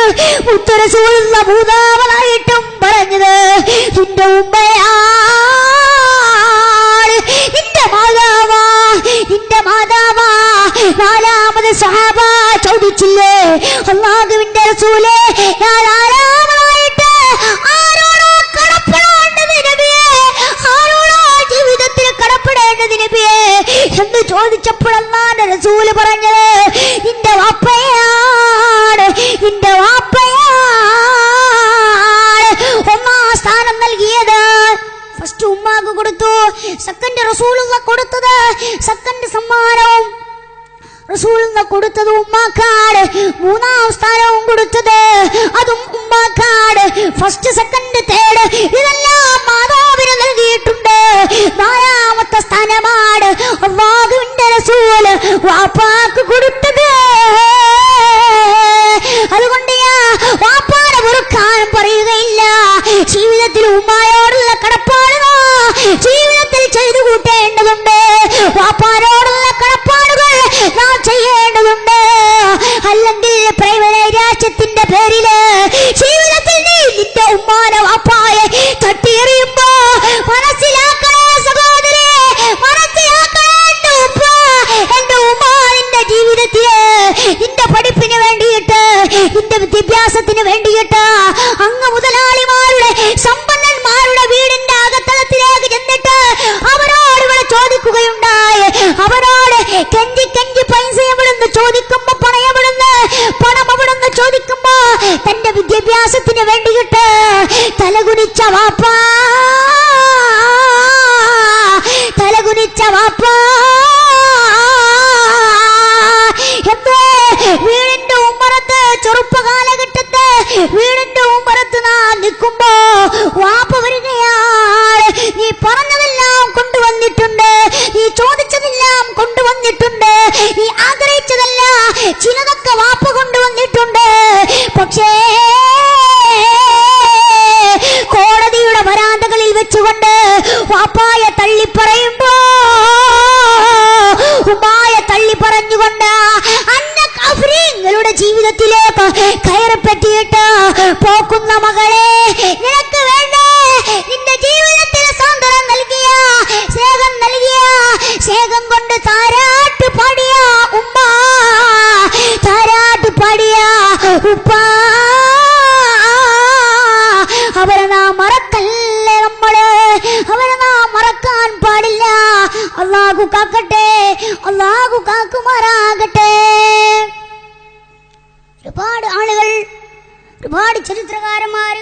മുത്ത് റസൂലുള്ളാഹി മൂന്നാമതായിട്ടും പറഞ്ഞത് നിന്റെ ഉമ്മയാണ്, നിന്റെ മാതാവാ, നിന്റെ മാതാവാ. നാലാമത് സഹാബ ചോദിച്ചില്ലേ, അല്ലാഹുവിന്റെ റസൂലേ, ഞാൻ നാലാമതായിട്ട് ആരോടാ കടപ്പെടേണ്ടത് നബിയേ? ആരോടാ ജീവിതത്തിൽ കടപ്പെടേണ്ടത് നബിയേ എന്ന് ചോദിച്ചപ്പോൾ അല്ലാഹുവിന്റെ റസൂൽ പറഞ്ഞത് നിന്റെ വാപ്പയാണ്, നിന്റെ വാപ്പയാണ്. ഒന്നാം സ്ഥാനം നൽകിയത് ഫസ്റ്റ് ഉമ്മാക്ക് കൊടുത്തു, സെക്കൻഡ് റസൂലുള്ളാഹി കൊടുത്തത്, സെക്കൻഡ് സമ്മാനവും റസൂലുള്ളാഹി കൊടുത്തത് ഉമ്മാക്കാണ്. മൂന്നാം സ്ഥാനവും കൊടുത്തത് അതും ഉമ്മാക്കാണ്. ഫസ്റ്റ് സെക്കൻഡ് തേർഡ് ഇതെല്ലാം മാതാവിന് നൽകിയിട്ടുണ്ട്. നാലാമത്തെ അറിയുകയില്ല. ജീവിതത്തിൽ ഉമ്മായോടുള്ള കടപ്പാടുകൾ ജീവിതത്തിൽ ചെയ്തു കൂട്ടേണ്ടതുണ്ട്. വാപ്പാനോടുള്ള കടപ്പാടുകൾ നാം ചെയ്യേണ്ടതുണ്ട്. അല്ലെങ്കിൽ പ്രൈവനൈരാശ്യത്തിന്റെ പേരില് ജീവിതത്തിൽ നീ നിന്റെ ഉമ്മാനെ വാപ്പായെ തട്ടിയെറിയുമ്പോ മനസ്സിലാക്കണേ സഹോദരേ, മനസ്സിലാക്കണേ എന്റെ ഉമ്മ നിന്റെ ജീവിതത്തില് നിന്റെ പഠിപ്പിന് വേണ്ടിയിട്ട്, നിന്റെ വിദ്യാഭ്യാസത്തിന് വേണ്ടിയിട്ട് അങ്ങ് മുതലാളിമാരുടെ സമ്പന്നന്മാരുടെ വീടിന്റെ അകത്തളത്തിലേക്ക് ചെന്നിട്ട് അവരോട് ഇവിടെ ചോദിക്കുകയുണ്ടായി. അവരോട് കെഞ്ചി കെഞ്ചി പൈസ എവിടുന്ന് ചോദിക്കുമ്പോ പണം എവിടുന്ന് ചോദിക്കുമ്പോ തന്റെ വിദ്യാഭ്യാസത്തിന് വേണ്ടിയിട്ട് തലകുനിച്ച വാപ്പാ വീടിന്റെ ഉമ്മറത്ത്, ചെറുപ്പകാലഘട്ടത്ത് വീടിന്റെ ഉമ്മറത്ത് നാം നിൽക്കുമ്പോ വാപ്പ വരികയാണ്. നീ പറഞ്ഞതെല്ലാം കൊണ്ടുവന്നിട്ടുണ്ട്, നീ ചോദിച്ചതെല്ലാം കൊണ്ടുവന്നിട്ടുണ്ട്, നീ ആഗ്രഹിച്ചതല്ല ചിലതൊക്കെ വാപ്പ കൊണ്ടുവന്നിട്ടുണ്ട്. പക്ഷേ കോടതിയുടെ വരാന്തകളിൽ വെച്ചുകൊണ്ട് വാപ്പായെ തള്ളിപ്പറയുമ്പോ, ഉമ്മായ തള്ളി പറഞ്ഞുകൊണ്ട് നിങ്ങളുടെ ജീവിതത്തിലേക്ക് കയറിപ്പറ്റിയിട്ട് പോക്കുന്ന മകളെ, നിനക്ക് വേണ്ട നിന്റെ ജീവിതത്തിൽ സാന്ത്വനം നൽകിയ, സ്നേഹം നൽകിയ, സ്നേഹം കൊണ്ട് താരാട്ട് പാടിയ ഉമ്മ, താരാട്ട് പാടിയ ഉപ്പ, അവരെ നാം മറക്കല്ലേ. അവരെ നാം മറക്കാൻ പാടില്ല. അല്ലാഹു കാക്കട്ടെ, അല്ലാഹു കാക്കുമാറാകട്ടെ. ഒരുപാട് ആളുകൾ, ഒരുപാട് ചരിത്രകാരന്മാർ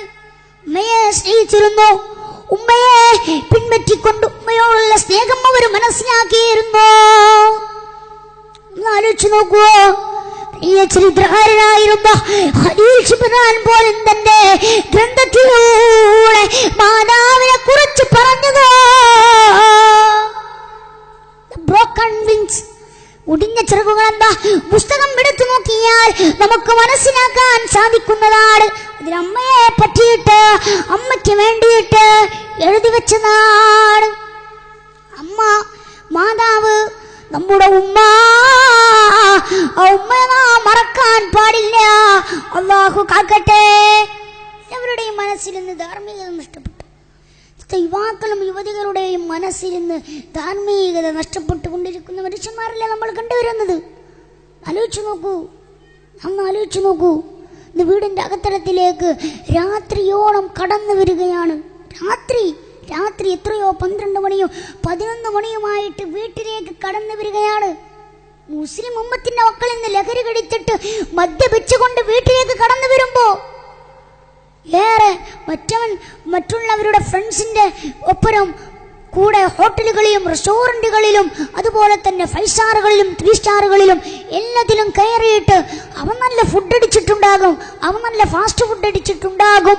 ഉമ്മയെ സ്നേഹിച്ചിരുന്നു. ഉമ്മയെ പിൻപറ്റിക്കൊണ്ട് ഉമ്മയോടുള്ള സ്നേഹം അവർ മനസ്സിലാക്കിയിരുന്നു. ഒന്ന് ആലോചിച്ചു നോക്കുവോ, ഈ ചരിത്രകാരനായിരുന്ന ഖലീൽ ജിബ്രാൻ പോലും തന്റെ ഗ്രന്ഥത്തിലൂടെ മാതാവിനെ കുറിച്ച് പറഞ്ഞത് ബ്രോക്കൺ വിങ്സ്, ഒടിഞ്ഞ ചിറകുകൾ എന്താ പുസ്തകം എടുത്തു നോക്കിയാൽ നമുക്ക് മനസ്സിലാക്കാൻ സാധിക്കുന്നതാണ്. അതിലമ്മയെ പറ്റിയിട്ട്, അമ്മയ്ക്ക് വേണ്ടിയിട്ട് എഴുതി വെച്ചതാണ്. അമ്മ, മാതാവ്, നമ്മുടെ ഉമ്മ, ആ ഉമ്മയെ നാം മറക്കാൻ പാടില്ല. അല്ലാഹു കാക്കട്ടെ. എവരുടെയും മനസ്സിൽ നിന്ന് ധാർമ്മികത നഷ്ടപ്പെട്ടു. യുവാക്കളും യുവതികളുടെയും മനസ്സിൽ നിന്ന് ധാർമ്മികത നഷ്ടപ്പെട്ടുകൊണ്ടിരിക്കുന്ന മനുഷ്യന്മാരല്ലേ നമ്മൾ കണ്ടുവരുന്നത്. ആലോചിച്ചു നോക്കൂ. ഇന്ന് വീടിന്റെ അകത്തളത്തിലേക്ക് രാത്രിയോളം കടന്നു വരികയാണ്. രാത്രി എത്രയോ 12 മണിയും 11 മണിയുമായിട്ട് വീട്ടിലേക്ക് കടന്നു വരികയാണ്. മുസ്ലിം ഉമ്മത്തിന്റെ മക്കളിൽ നിന്ന് ലഹരി കടിച്ചിട്ട് മദ്യപിച്ചുകൊണ്ട് വീട്ടിലേക്ക് കടന്നു വരുമ്പോ ഏറെ മറ്റുള്ളവരുടെ ഫ്രണ്ട്സിന്റെ ഒപ്പരം കൂടെ ഹോട്ടലുകളിലും റെസ്റ്റോറന്റുകളിലും അതുപോലെ തന്നെ 5 സ്റ്റാറുകളിലും 3 സ്റ്റാറുകളിലും എല്ലാത്തിലും കയറിയിട്ട് അവൻ നല്ല ഫുഡ് അടിച്ചിട്ടുണ്ടാകും, അവൻ നല്ല ഫാസ്റ്റ് ഫുഡ് അടിച്ചിട്ടുണ്ടാകും,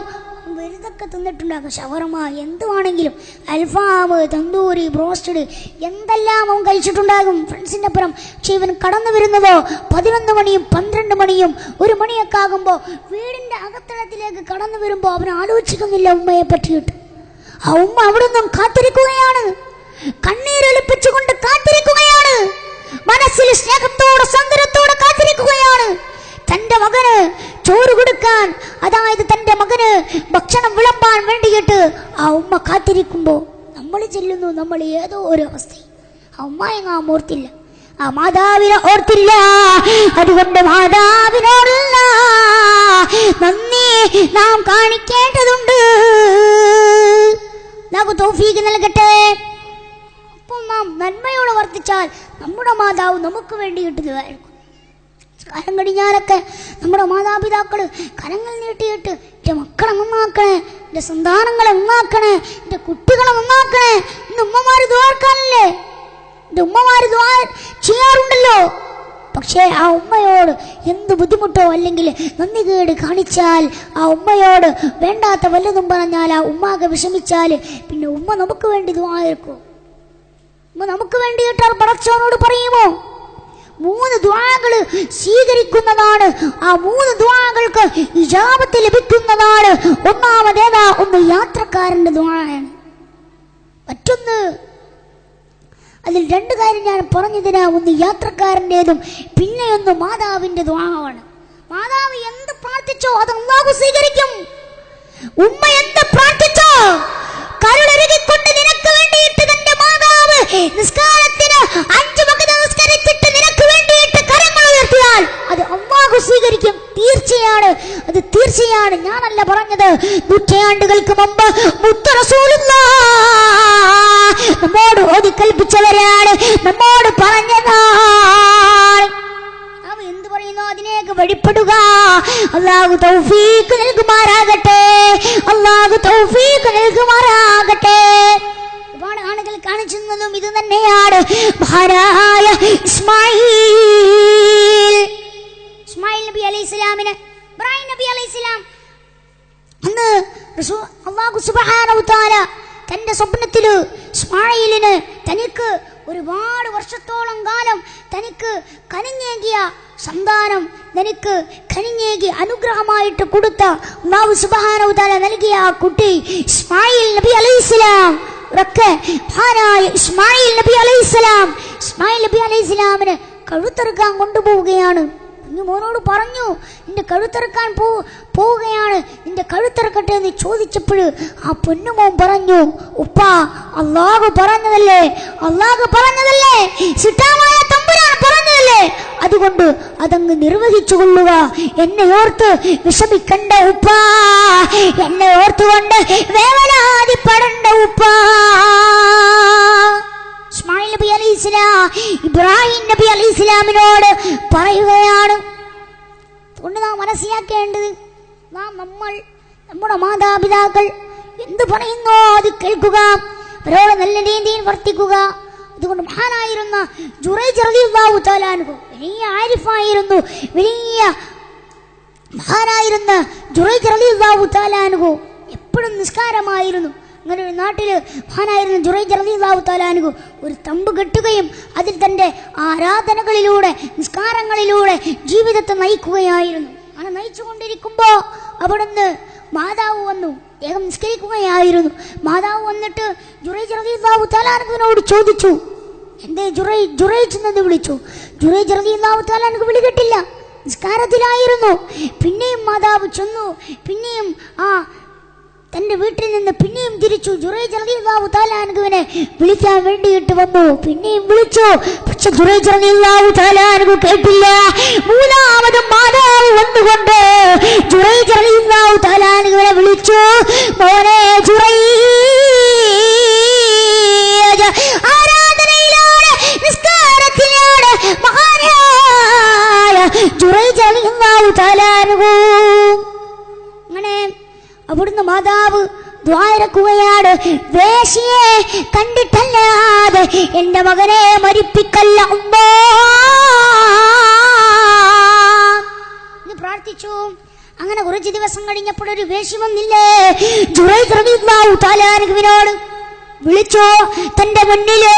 വെറുതൊക്കെ തിന്നിട്ടുണ്ടാകും. ഷവർമ, എന്തുവാണെങ്കിലും അൽഫാം, തന്തൂരി, ബ്രോസ്റ്റഡ്, എന്തെല്ലാം അവൻ കഴിച്ചിട്ടുണ്ടാകും ഫ്രണ്ട്സിൻ്റെ അപ്പുറം. പക്ഷെ ഇവൻ കടന്നു വരുന്നതോ 11 മണിയും 12 മണിയും 1 മണിയൊക്കെ ആകുമ്പോൾ വീടിൻ്റെ അകത്തളത്തിലേക്ക് കടന്നു വരുമ്പോൾ അവൻ ആലോചിക്കുന്നില്ല ഉമ്മയെ പറ്റിയിട്ട്. ആ ഉമ്മ അവിടെ നിന്നും കാത്തിരിക്കുകയാണ്, കണ്ണീരൊലിപ്പിച്ചുകൊണ്ട് കാത്തിരിക്കുകയാണ്, മനസ്സിൽ സ്നേഹത്തോടെ സന്തോഷത്തോടെ കാത്തിരിക്കുകയാണ്. തൻ്റെ മകന് ചോറ് കൊടുക്കാൻ, അതായത് തൻ്റെ മകന് ഭക്ഷണം വിളമ്പാൻ വേണ്ടിയിട്ട് ആ ഉമ്മ കാത്തിരിക്കുമ്പോൾ നമ്മൾ ചെല്ലുന്നു, നമ്മൾ ഏതോ ഒരു അവസ്ഥ. ആ ഉമ്മയെ നാം ഓർത്തില്ല, ആ മാതാവിനെ ഓർത്തില്ല. അതുകൊണ്ട് മാതാവിനോടുള്ള നന്ദി നാം കാണിക്കേണ്ടതുണ്ട്. നമുക്ക് തൗഫീഖ് നൽകട്ടെ. അപ്പോൾ നാം നന്മയോട് വർത്തിച്ചാൽ നമ്മുടെ മാതാവ് നമുക്ക് വേണ്ടിയിട്ട് ഇതായിരിക്കും. കാലം കഴിഞ്ഞാലൊക്കെ നമ്മുടെ മാതാപിതാക്കൾ കരങ്ങൾ നീട്ടിയിട്ട് എൻ്റെ മക്കളെ നന്നാക്കണേ, എൻ്റെ സന്താനങ്ങളെ നന്നാക്കണേ, എൻ്റെ കുട്ടികളെ നന്നാക്കണേ എന്ന് ഉമ്മമാർ ദ്വാർക്കാനല്ലേ, എൻ്റെ ഉമ്മമാർ ചെയ്യാറുണ്ടല്ലോ. പക്ഷേ ആ ഉമ്മയോട് എന്ത് ബുദ്ധിമുട്ടോ അല്ലെങ്കിൽ നന്ദികേട് കാണിച്ചാൽ, ആ ഉമ്മയോട് വേണ്ടാത്ത വല്ലതും പറഞ്ഞാൽ, ആ ഉമ്മാകെ വിഷമിച്ചാൽ പിന്നെ ഉമ്മ നമുക്ക് വേണ്ടി ദ്വാർക്കോ? ഉമ്മ നമുക്ക് വേണ്ടിയിട്ട് പടച്ചവനോട് പറയുമോ? 3 ദുആകൾ സ്വീകരിക്കുന്നതാണ്. ആ 3 ദുആകൾക്ക് ഇജാബത്ത് ലഭിക്കുന്നതാണ്. ഒന്നാമതേതാ? ഒന്ന് യാത്രക്കാരന്റെ ദുആയാണ്. മറ്റൊന്ന്, അതിൽ 2 കാര്യം ഞാൻ പറഞ്ഞതിനാ. ഒന്ന് യാത്രക്കാരൻ്റെതും പിന്നെ ഒന്ന് മാതാവിന്റെ ദുആവാണ്. മാതാവ് എന്ത് പ്രാർത്ഥിച്ചോ അത് അല്ലാഹു സ്വീകരിക്കും. ഉമ്മ എന്ത് പ്രാർത്ഥിച്ചോ കരുളരുകിക്കൊണ്ട് നിനക്ക് വേണ്ടിയിട്ട് തന്റെ മാതാവ് നിസ്കാരത്തിന് 5 വഖ്ത് നിസ്കരിച്ചിട്ട് നിനക്ക് വേണ്ടിയിട്ട് കരങ്ങൾ ഉയർത്തിയാൽ അത് അല്ലാഹു സ്വീകരിക്കും. തീർച്ചയാണ്, അത് തീർച്ചയാണ്. ഞാനല്ല പറഞ്ഞത്. നൂറ്റാണ്ടുകൾക്ക് മുമ്പ് മുത്ത് റസൂലുള്ളാഹ് നമ്മോട് ഓതി കൽപ്പിച്ചവരാണ്, നമ്മോട് പറഞ്ഞതാണ്. അവൻ എന്ത് പറയുന്നു അതിനേക്ക് വഴിപ്പെടുക. അല്ലാഹു തൗഫീഖ് നൽകുമാറാകട്ടെ, അല്ലാഹു തൗഫീഖ് നൽകുമാറാകട്ടെ. ഒരുപാട് ആളുകൾ കാണിച്ചു തന്നതും ഇത് തന്നെയാണ്. മഹാനായ ഇസ്മായിൽ നബി അലൈഹിസ്സലാമിന്, ഇബ്രാഹിം നബി അലൈഹിസ്സലാം അന്ന് അല്ലാഹു സുബ്ഹാനഹു വതആല തന്റെ സ്വപ്നത്തില് ഇസ്മായിലിന് തനിക്ക് ഒരുപാട് വർഷത്തോളം കാലം തനിക്ക് കനിഞ്ഞേകിയ സന്താനം, തനിക്ക് കനിഞ്ഞേകി അനുഗ്രഹമായിട്ട് കൊടുത്ത അല്ലാഹു സുബ്ഹാനഹു വതആല നൽകിയ ആ കുട്ടി ഇസ്മായിൽ നബി അലൈഹിസ്സലാം. ഇസ്മായിൽ നബി അലൈഹിസ്സലാമിന് കഴുത്തറുക്കാൻ കൊണ്ടുപോവുകയാണ്. മോനോട് പറഞ്ഞു, നിന്റെ കഴുത്തറുക്കാൻ പോവുകയാണ്, നിന്റെ കഴുത്തറുക്കട്ടെ എന്ന് ചോദിച്ചപ്പോൾ ആ പൊന്നുമോൻ പറഞ്ഞു, ഉപ്പ അല്ലാഹു പറഞ്ഞതല്ലേ, സിട്ടാമായ തമ്പുരാൻ പറഞ്ഞതല്ലേ, അതുകൊണ്ട് അതങ്ങ് നിർവഹിച്ചു കൊള്ളുക. എന്നെ ഓർത്ത് വിഷമിക്കണ്ട ഉപ്പ, എന്നെ ഓർത്തുകൊണ്ട് വേവലാതിപ്പെടണ്ട ഉപ്പ. ഇസ്മായിൽ നബി അലൈഹിസ്സലാം ഇബ്രാഹിം നബി അലൈഹിസ്സലാമിനോട് പറയുകയാണ്. അതുകൊണ്ട് നാം മനസ്സിലാക്കേണ്ടത്, നമ്മുടെ മാതാപിതാക്കൾ എന്ത് പറയുന്നോ അത് കേൾക്കുക, അവരോട് നല്ല രീതിയിൽ വർത്തിക്കുക. അതുകൊണ്ട് മഹാനായിരുന്ന ജുറൈജ് റളിയല്ലാഹു തആല അൻഹു വലിയ ആരിഫായിരുന്നു, വലിയ മഹാനായിരുന്ന ജുറൈജ് റളിയല്ലാഹു തആല അൻഹു എപ്പോഴും നിസ്കാരമായിരുന്നു. അങ്ങനെ ഒരു നാട്ടില് മഹാനായിരുന്ന ജുറൈജ് റളിയല്ലാഹു തആല അൻഹു ഒരു തമ്പ് കെട്ടുകയും അതിൽ തന്റെ ആരാധനകളിലൂടെ നിസ്കാരങ്ങളിലൂടെ ജീവിതത്തെ നയിക്കുകയായിരുന്നു. അങ്ങനെ നയിച്ചുകൊണ്ടിരിക്കുമ്പോ അവിടുന്ന് മാതാവ് വന്നു. അദ്ദേഹം നിസ്കരിക്കുകയായിരുന്നു. മാതാവ് വന്നിട്ട് ജുറൈജ് റളിയല്ലാഹു തആല അൻഹുവിനോട് ചോദിച്ചു, എന്തേ ജുറൈജ് എന്ന് വിളിച്ചു. ജുറൈജ് റളിയല്ലാഹു തആല അൻഹു വിളി കേട്ടില്ല, നിസ്കാരത്തിലായിരുന്നു. പിന്നെയും മാതാവ് ചെന്നു, പിന്നെയും തന്റെ വീട്ടിൽ നിന്ന് പിന്നെയും തിരിച്ചു. ജുറൈജ് റളിയല്ലാഹു തആല അൻഹുവിനെ വിളിക്കാൻ വേണ്ടിയിട്ട് വന്നു. പിന്നെയും വിളിച്ചു, പക്ഷെ ജുറൈജ് റളിയല്ലാഹു തആല അൻഹു കേട്ടില്ല. മൂന്നാമത് മാതാവ് വന്നുകൊണ്ട് ജുറൈജ് റളിയല്ലാഹു തആല അൻഹുവിനെ വിളിച്ചു, മോനെ ജുറൈജ്, ആരാധനയിലാണ്, നിസ്കാരത്തിലാണ് മഹാനായ ജുറൈജ് റളിയല്ലാഹു തആല അൻഹു. അങ്ങനെ അവിടുന്ന് മാതാവ് ദുആ ഇറക്കുകയാണ്, വേശ്യയെ കണ്ടിട്ടല്ലാതെ എന്റെ മകനെ മരിപ്പിക്കല്ല ഉമ്മ എന്ന് പ്രാർത്ഥിച്ചു. അങ്ങനെ കുറച്ച് ദിവസം കഴിഞ്ഞപ്പോൾ ഒരു വേശ്യ വന്നില്ലേ, ജുറൈജ് റളിയല്ലാഹു തആല അൻഹുവിനോട് വിളിച്ചോ. തന്റെ മുന്നില്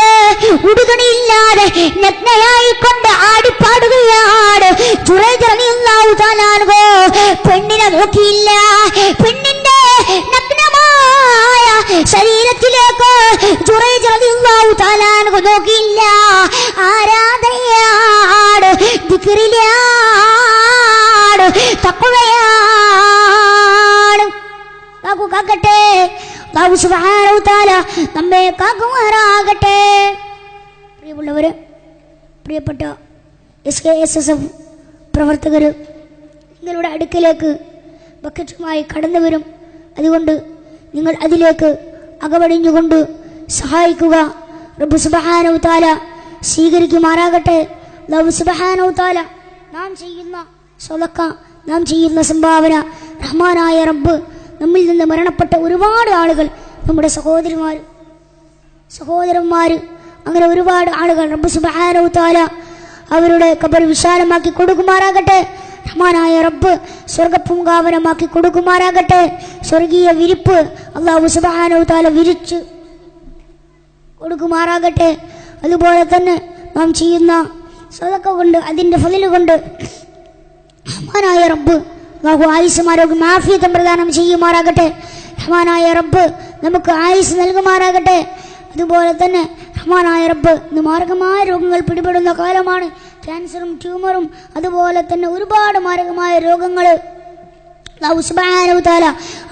ഉടുതുണിയില്ലാതെ നഗ്നയായിക്കൊണ്ട് ആടിപ്പാടുകയാണ് ജുറൈജ് റളിയല്ലാഹു തആല അൻഹു. പെണ്ണിനെ നോക്കിയില്ല, പെണ്ണിന്റെ നഗ്നമായ ശരീരത്തിലേക്ക് ജുറൈജ് റളിയല്ലാഹു തആല അൻഹു നോക്കിയില്ല. ആരാധനയാണ്, ദിക്റിലാണ്, തഖ്വയാണ്. കാക്കട്ടെ, അല്ലാഹു സുബ്ഹാനഹു തആല നമ്മെ കാക്കുമാറാകട്ടെ. പ്രിയമുള്ളവരെ, പ്രിയപ്പെട്ട SKSSF പ്രവർത്തകർ നിങ്ങളുടെ അടുക്കലേക്ക് ബക്കറ്റുമായി കടന്നു വരും. അതുകൊണ്ട് നിങ്ങൾ അതിലേക്ക് അകവടിഞ്ഞുകൊണ്ട് സഹായിക്കുക. റബ്ബ് സുബ്ഹാനഹു തആല സ്വീകരിക്കുമാറാകട്ടെ. അല്ലാഹു സുബ്ഹാനഹു തആല നാം ചെയ്യുന്ന സ്വതക്ക, നാം ചെയ്യുന്ന സംഭാവന, റഹ്മാനായ റബ്ബ് നമ്മിൽ നിന്ന് മരണപ്പെട്ട ഒരുപാട് ആളുകൾ, നമ്മുടെ സഹോദരന്മാർ, അങ്ങനെ ഒരുപാട് ആളുകൾ റബ്ബ് സുബ്ഹാനഹു തആല അവരുടെ ഖബർ വിശാലമാക്കി കൊടുക്കുമാറാകട്ടെ. റഹ്മാനായ റബ്ബ് സ്വർഗ്ഗപൂങ്കാവനമാക്കി കൊടുക്കുമാറാകട്ടെ. സ്വർഗീയ വിരിപ്പ് അല്ലാഹു സുബ്ഹാനഹു തആല വിരിച്ച് കൊടുക്കുമാറാകട്ടെ. അതുപോലെ തന്നെ നാം ചെയ്യുന്ന സദഖ കൊണ്ട് അതിൻ്റെ ഫളിൽ കൊണ്ട് റഹ്മാനായ റബ്ബ് അല്ലാഹു ആയുസ്സും ആരോഗ്യം ആഫിയത്തും പ്രദാനം ചെയ്യുമാറാകട്ടെ. റഹ്മാനായ റബ്ബ് നമുക്ക് ആയുസ് നൽകുമാറാകട്ടെ. അതുപോലെ തന്നെ റഹ്മാനായ റബ്ബ് ഇന്ന് മാരകമായ രോഗങ്ങൾ പിടിപെടുന്ന കാലമാണ്. ക്യാൻസറും ട്യൂമറും അതുപോലെ തന്നെ ഒരുപാട് മാരകമായ രോഗങ്ങൾ അല്ലാഹു സുബ്ഹാനഹു തആല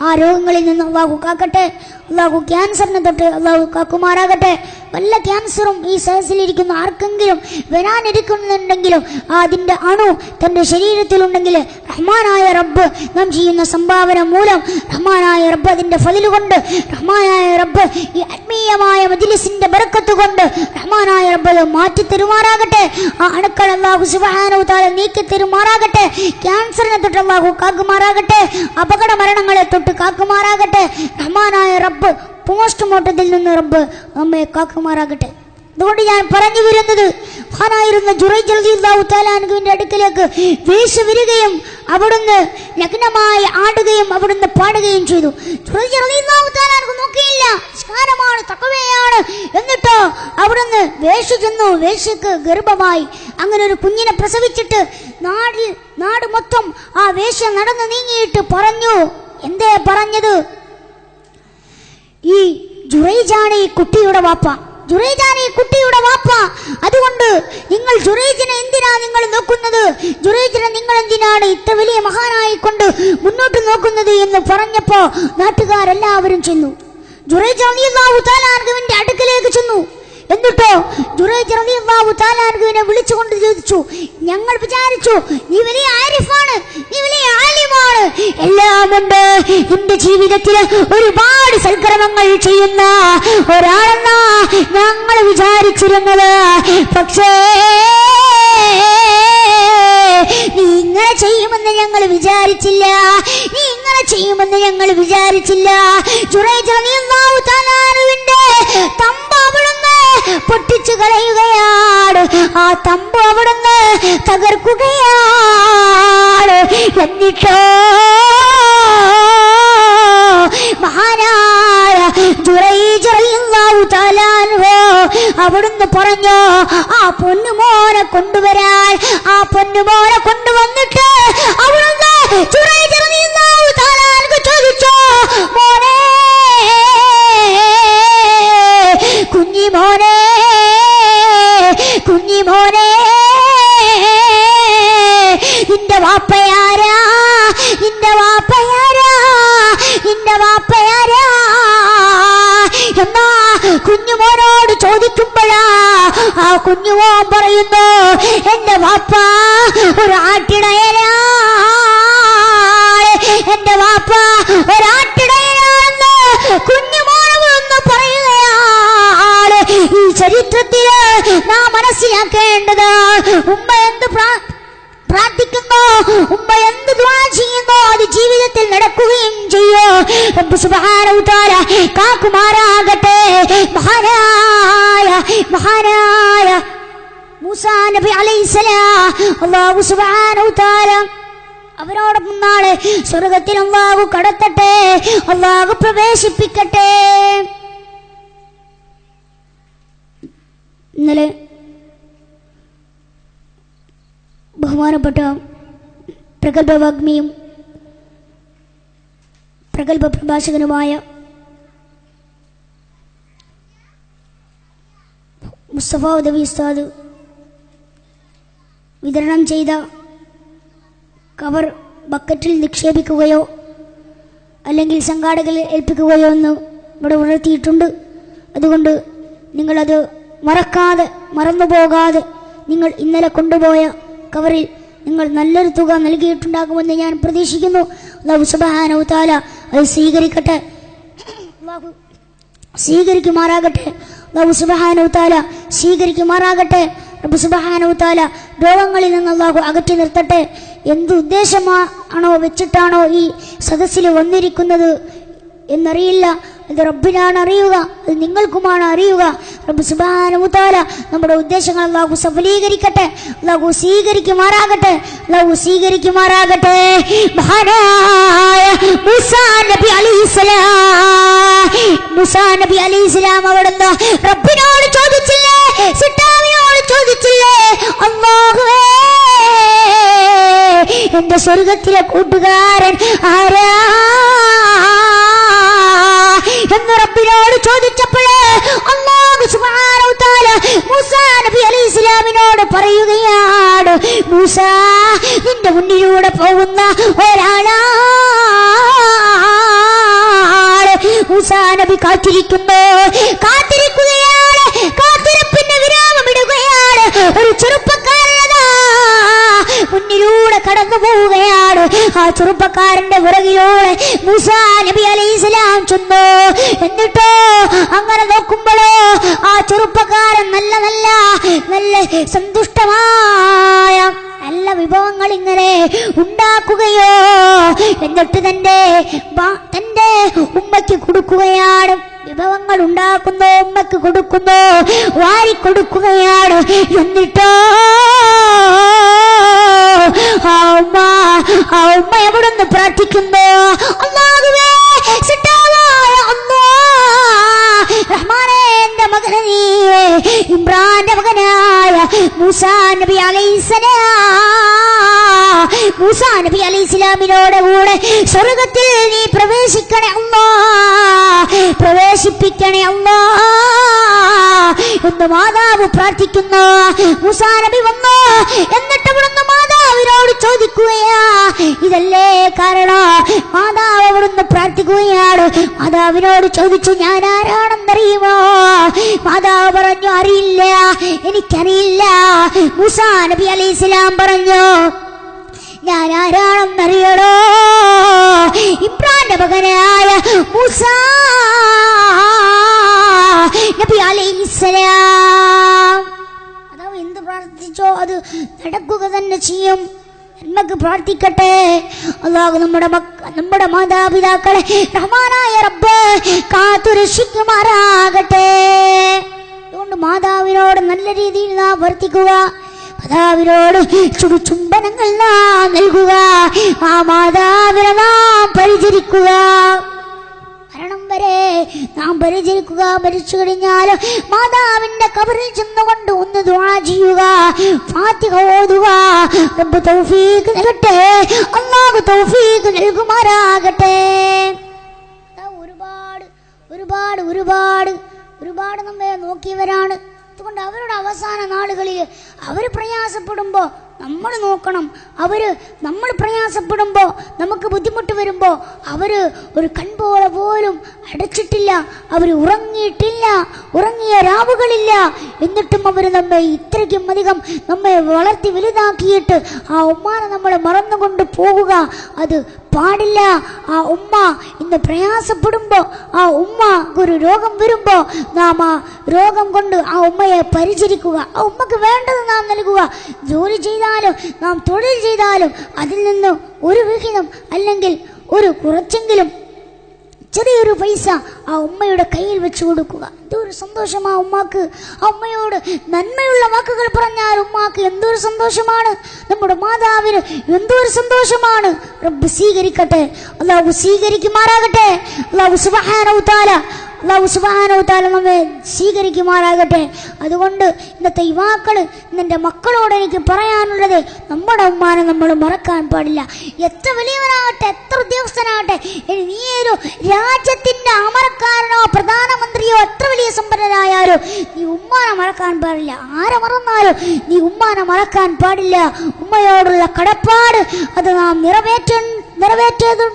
ആ രോഗങ്ങളിൽ നിന്ന് അല്ലാഹു കാക്കട്ടെ. അല്ലാഹു ക്യാൻസറിനെ തൊട്ട് അല്ലാഹു കാക്കുമാറാകട്ടെ. വല്ല ക്യാൻസറും ഈ സദസ്സിലിരിക്കുന്ന ആർക്കെങ്കിലും വരാനിരിക്കുന്നുണ്ടെങ്കിലും അതിൻ്റെ അണു തൻ്റെ ശരീരത്തിലുണ്ടെങ്കിൽ റഹ്മാനായ റബ്ബ് നാം ചെയ്യുന്ന സംഭാവന മൂലം റഹ്മാനായ റബ്ബ് അതിൻ്റെ ഫളിൽ കൊണ്ട് റഹ്മാനായ റബ്ബ് ഈ ആത്മീയമായ മജ്ലിസിൻ്റെ ബറക്കത്ത് കൊണ്ട് റഹ്മാനായ റബ്ബ് അത് മാറ്റി തരുമാറാകട്ടെ. ആ അണുക്കൾ അല്ലാഹു സുബ്ഹാനഹു തആല നീക്കി തരുമാറാകട്ടെ. ക്യാൻസറിനെ തൊട്ട് അല്ലാഹു കാക്കുമാറാകട്ടെ. അപകട മരണങ്ങളെ തൊട്ട് കാക്കുമാറാകട്ടെ. റഹ്മാനായ റബ്ബ് പോസ്റ്റ്മോർട്ടത്തിൽ നിന്ന് റബ്ബ് നമ്മെ കാക്കുമാറാകട്ടെ. അതുകൊണ്ട് ഞാൻ പറഞ്ഞു വരുന്നത് മഹാനായിരുന്ന ജുറൈജ് റളിയല്ലാഹു തആല അൻഹുവിന്റെ അടുക്കലേക്ക് വേശ്യ വരികയും അവിടുന്ന് നഗ്നമായി ആടുകയും അവിടുന്ന് പാടുകയും ചെയ്തു. ജുറൈജ് റളിയല്ലാഹു തആല അൻഹു നോക്കിയില്ല, നിസ്കാരമാണ്, തഖ്വയാണ്. എന്നിട്ടോ അവിടുന്ന് വേശ്യ ചെന്നു. വേശ്യക്ക് ഗർഭമായി. അങ്ങനെ ഒരു കുഞ്ഞിനെ പ്രസവിച്ചിട്ട് നാട് മൊത്തം ആ വേശ്യ നടന്നു നീങ്ങിയിട്ട് പറഞ്ഞു. എന്തേ പറഞ്ഞത്? ഈ ജുറൈജാണ് ഈ കുട്ടിയുടെ വാപ്പ, ജുറൈജാണ് ഈ കുട്ടിയുടെ വാപ്പ. അതുകൊണ്ട് നിങ്ങൾ ജുറൈജിനെ എന്തിനാ നിങ്ങൾ നോക്കുന്നത്? ജുറൈജിനെ നിങ്ങൾ എന്തിനാണ് ഇത്ര വലിയ മഹാനായിക്കൊണ്ട് മുന്നോട്ട് നോക്കുന്നത് എന്ന് പറഞ്ഞപ്പോ നാട്ടുകാരെല്ലാവരും ചെന്നു. ജുറൈജ് റളിയല്ലാഹു തആല അൻഹുവിന്റെ അടുക്കലേക്ക് ചെന്നു. എന്നിട്ടോ ജുറൈജ് റളിയല്ലാഹു തആല അൻഹുവിനെ വിളിച്ചുകൊണ്ട് ചോദിച്ചു, ഞങ്ങൾ വിചാരിച്ചു നീ വലിയ ആരിഫാണ്, നീ വലിയ ആലിമാണ്, എല്ലാമുണ്ട്, നിന്റെ ജീവിതത്തിൽ ഒരുപാട് സൽക്കർമ്മങ്ങൾ ചെയ്യുന്ന ഒരാളെന്നാ ഞങ്ങൾ വിചാരിച്ചിരുന്നത്. പക്ഷേ നീ ഇങ്ങനെ ചെയ്യുമെന്ന് ഞങ്ങൾ വിചാരിച്ചില്ല, നീ ഇങ്ങനെ ചെയ്യുമെന്ന് ഞങ്ങൾ വിചാരിച്ചില്ല. ജുറൈജ് റളിയല്ലാഹു തആല അൻഹുവിന്റെ തമ്പ് അവിടുന്ന് പൊട്ടിച്ചു കളയുകയാണ്. ആ തമ്പ് അവിടുന്ന് തകർക്കുകയാണ്. എന്നിട്ടോ മഹാനായ ജുറൈജ് റളിയല്ലാഹു തആല അൻഹു അവിടുന്ന് പറഞ്ഞു, ആ പൊന്നുമോനെ കൊണ്ടുവരാൻ. ആ പൊന്നുമോനെ കൊണ്ടുവന്നിട്ട് അവിടുന്ന് ജുറൈജ് റളിയല്ലാഹു തആല അൻഹു ചോദിച്ചു, മോനെ, കുഞ്ഞിമോനെ, കുഞ്ഞിമോനെ, നിന്റെ വാപ്പയാരാ? നിന്റെ വാപ്പയാരാ? നിന്റെ വാപ്പയാരാ എന്നാ കുഞ്ഞുമോനോട് ചോദിക്കുമ്പോഴാ ആ കുഞ്ഞുമോൻ പറയുന്നു, എന്റെ വാപ്പ ഒരു ആട്ടിടയനാ, എന്റെ വാപ്പ ഒരാട്ടിടയനാണെന്ന് കുഞ്ഞുമോനൊന്ന് പറയുകയാണ്. ഈ ചരിത്രത്തില് നാം മനസ്സിലാക്കേണ്ടത് ഉമ്മ എന്ത് പ്രാർത്ഥിക്കുന്നു, ഉമ്മ എന്ത് ദുആ ചെയ്യുന്നു, അത് ജീവിതത്തിൽ നടക്കുകയും ചെയ്യും. റബ്ബ് സുബ്ഹാനഹു തആല കാക്കുമാറാകട്ടെ. മഹാനായ മൂസാ നബി അലൈഹിസ്സലാം അല്ലാഹു സുബ്ഹാനഹു തആല അവരോടൊപ്പം നാളെ സ്വർഗത്തിൽ അല്ലാഹു കടത്തട്ടെ, അല്ലാഹു പ്രവേശിപ്പിക്കട്ടെ. ഇന്നലെ ബഹുമാനപ്പെട്ട പ്രഗൽഭ വാഗ്മിയും പ്രഗൽഭ പ്രഭാഷകനുമായ മുസ്തഫ ഉദവി ഉസ്താദ് വിതരണം ചെയ്ത കവർ ബക്കറ്റിൽ നിക്ഷേപിക്കുകയോ അല്ലെങ്കിൽ സംഘാടകരെ ഏൽപ്പിക്കുകയോ എന്ന് ഇവിടെ ഉണർത്തിയിട്ടുണ്ട്. അതുകൊണ്ട് നിങ്ങളത് മറക്കാതെ, മറന്നുപോകാതെ നിങ്ങൾ ഇന്നലെ കൊണ്ടുപോയ കവറിൽ നിങ്ങൾ നല്ലൊരു തുക നൽകിയിട്ടുണ്ടാകുമെന്ന് ഞാൻ പ്രതീക്ഷിക്കുന്നു. അല്ലാഹു സുബ്ഹാനഹു തആല അത് സ്വീകരിക്കട്ടെ, അല്ലാഹു സ്വീകരിക്കുമാറാകട്ടെ. അല്ലാഹു സുബ്ഹാനഹു തആല സ്വീകരിക്കുമാറാകട്ടെ. റബ്ബ് സുബ്ഹാനഹു തആല രോഗങ്ങളിൽ നിന്ന് അല്ലാഹു അകറ്റി നിർത്തട്ടെ. എന്ത് ഉദ്ദേശമാണോ വെച്ചിട്ടാണോ ഈ സദസ്സിൽ വന്നിരിക്കുന്നത് എന്നറിയില്ല. അത് റബ്ബിനാണ് അറിയുക, അത് നിങ്ങൾക്കുമാണ് അറിയുക. റബ്ബ് സുബ്ഹാനഹു തആല നമ്മുടെ ഉദ്ദേശങ്ങൾ അല്ലാഹു സഫലീകരിക്കട്ടെ, അല്ലാഹു സ്വീകരിക്കുമാറാകട്ടെ, അല്ലാഹു സ്വീകരിക്കുമാറാകട്ടെ. മഹാനായ മൂസാ നബി അലൈഹിസ്സലാം അവിടുന്ന് റബ്ബിനോട് ചോദിച്ചില്ലേ, സിട്ടാവിനോട് ചോദിച്ചില്ലേ, അല്ലാഹുവേ എന്റെ സ്വർഗത്തിലെ കൂട്ടുകാരൻ ആരാ എന്ന് റബ്ബിനോട് ചോദിച്ചപ്പോഴേ അല്ലാഹു സുബ്ഹാനഹു വ തആല മൂസാ നബി അലൈഹിസ്സലാമിനോട് പറയുകയാണ്, മൂസാ നിന്റെ മുന്നിലൂടെ പോകുന്ന ഒരാളാണ്. മൂസാ നബി കാത്തിരിക്കുകയാണ്, കാത്തിരിപ്പിന്റെ വിരാമമിടുകയാണ്. ഒരു ചെറുപ്പക്കാരനതാ മുന്നിലൂടെ കടന്നു പോവുകയാണ്. ആ ചെറുപ്പക്കാരന്റെ പുറകിലൂടെ മൂസാ നബി അലൈഹിസ്സലാം ചെന്നു. എന്നിട്ടോ അങ്ങനെ നോക്കുമ്പോഴോ ആ ചെറുപ്പക്കാരൻ നല്ല സന്തുഷ്ടമായ നല്ല വിഭവങ്ങൾ ഇങ്ങനെ ഉണ്ടാക്കുകയോ എന്നിട്ട് തന്റെ ഉമ്മയ്ക്ക് കൊടുക്കുകയാണ്. വിഭവങ്ങൾ ഉണ്ടാക്കുന്നു, ഉമ്മയ്ക്ക് കൊടുക്കുന്നു, വാരിക്കൊടുക്കുകയാണ്. എന്നിട്ടോ ആ ഉമ്മ എവിടുന്ന് പ്രാർത്ഥിക്കുന്നു, അല്ലാഹുവേ സിട്ടാവായ അല്ലാഹ് റഹ്മാനേ എന്റെ മകനെ ഇമ്രാന്റെ മകനായ മൂസാ നബി അലൈഹിസ്സലാമിനോട് കൂടെ സ്വർഗത്തിൽ നീ പ്രവേശിക്കണേ അല്ലാഹ്, പ്രവേശിപ്പിക്കണേ അല്ലാഹ് എന്ന് മാതാവ് പ്രാർത്ഥിക്കുന്നു. മൂസാ നബി വന്നു. എന്നിട്ട് അവിടുന്ന് മാതാവിനോട് ചോദിക്കുകയാ, ഇതല്ലേ കാരണം? മാതാവ് അവിടുന്ന് പ്രാർത്ഥിക്കുകയാണ്. മാതാവിനോട് ചോദിച്ചു, ഞാൻ ആരാണെന്നറിയുമോ? മാതാവ് പറഞ്ഞു, അറിയില്ല, എനിക്കറിയില്ല. മൂസാ നബി അലൈഹിസ്സലാം പറഞ്ഞു, ഞാൻ ആരാണെന്നറിയണോ? ഇബ്രാഹിമിന്റെ മകനായ മൂസാ നബി അലൈഹിസ്സലാം. അതാവ് എന്ത് പ്രാർത്ഥിച്ചോ അത് നടക്കുക തന്നെ ചെയ്യും. നന്മക്ക് പ്രാർത്ഥിക്കട്ടെ. അല്ലാഹു നമ്മുടെ മാതാപിതാക്കളെ റഹ്മാനായ റബ്ബ് കാത്തുരക്ഷിക്കുമാറാകട്ടെ. അതുകൊണ്ട് മാതാവിനോട് നല്ല രീതിയിൽ നാം വർത്തിക്കുക. മാതാവിനോട് ചുടുചുംബനങ്ങൾ നാം നൽകുക. ആ മാതാവിനെ നാം പരിചരിക്കുക. മരണം വരെ നാം പരിചരിക്കുക. മരിച്ചു കഴിഞ്ഞാൽ മാതാവിന്റെ ഖബറിൽ ചെന്നുകൊണ്ട് ഒന്ന് ദുആ ചെയ്യുക, ഫാത്തിഹ ഓതുക. റബ്ബ് തൗഫീഖ് നൽകട്ടെ, അല്ലാഹു തൗഫീഖ് നൽകുമാറാകട്ടെ. ഒരുപാട് നമ്മെ നോക്കിയവരാണ്. അതുകൊണ്ട് അവരുടെ അവസാന നാളുകളിൽ അവർ പ്രയാസപ്പെടുമ്പോൾ നമ്മൾ നോക്കണം. നമ്മൾ പ്രയാസപ്പെടുമ്പോൾ, നമുക്ക് ബുദ്ധിമുട്ട് വരുമ്പോൾ ഒരു കൺപോള പോലും അടച്ചിട്ടില്ല. അവർ ഉറങ്ങിയിട്ടില്ല, ഉറങ്ങിയ രാവുകളില്ല. എന്നിട്ടും അവർ നമ്മെ ഇത്രയ്ക്കും അധികം നമ്മെ വളർത്തി വലുതാക്കിയിട്ട് ആ ഉമ്മാനെ നമ്മൾ മറന്നുകൊണ്ട് പോകുക അത് പാടില്ല. ആ ഉമ്മ ഇന്ന് പ്രയാസപ്പെടുമ്പോൾ, ആ ഉമ്മക്ക് ഒരു രോഗം വരുമ്പോൾ നാം ആ രോഗം കൊണ്ട് ആ ഉമ്മയെ പരിചരിക്കുക. ആ ഉമ്മക്ക് വേണ്ടത് നാം നൽകുക. ജോലി ചെയ്താലും നാം തൊഴിൽ ചെയ്താലും അതിൽ നിന്ന് ഒരു വിഹിതം അല്ലെങ്കിൽ ഒരു കുറച്ചെങ്കിലും ചെറിയൊരു പൈസ ആ ഉമ്മയുടെ കയ്യിൽ വെച്ച് കൊടുക്കുക. എന്തൊരു സന്തോഷം ആ ഉമ്മാക്ക്. ആ ഉമ്മയോട് നന്മയുള്ള വാക്കുകൾ പറഞ്ഞാൽ ഉമ്മാക്ക് എന്തൊരു സന്തോഷമാണ്. നമ്മുടെ മാതാവിന് എന്തൊരു സന്തോഷമാണ്. റബ്ബ് സ്വീകരിക്കട്ടെ, അല്ലാഹു സ്വീകരിക്കുമാറാകട്ടെ. അല്ലാഹു സുബ്ഹാനഹു വ തആല നമ്മെ സ്വീകരിക്കുമാറാകട്ടെ. അതുകൊണ്ട് ഇന്നത്തെ യുവാക്കൾ, ഇന്നെൻ്റെ മക്കളോട് എനിക്ക് പറയാനുള്ളത്, നമ്മുടെ ഉമ്മാനെ നമ്മൾ മറക്കാൻ പാടില്ല. എത്ര വലിയവനാകട്ടെ, എത്ര ഉദ്യോഗസ്ഥനാകട്ടെ, നീ ഒരു രാജ്യത്തിൻ്റെ അമരക്കാരനോ പ്രധാനമന്ത്രിയോ എത്ര വലിയ സമ്പന്നനായാലും നീ ഉമ്മാനെ മറക്കാൻ പാടില്ല. ആരെ മറന്നാലും നീ ഉമ്മാനെ മറക്കാൻ പാടില്ല. ഉമ്മയോടുള്ള കടപ്പാട് അത് നാം നിറവേറ്റേണ്ടതുണ്ട്.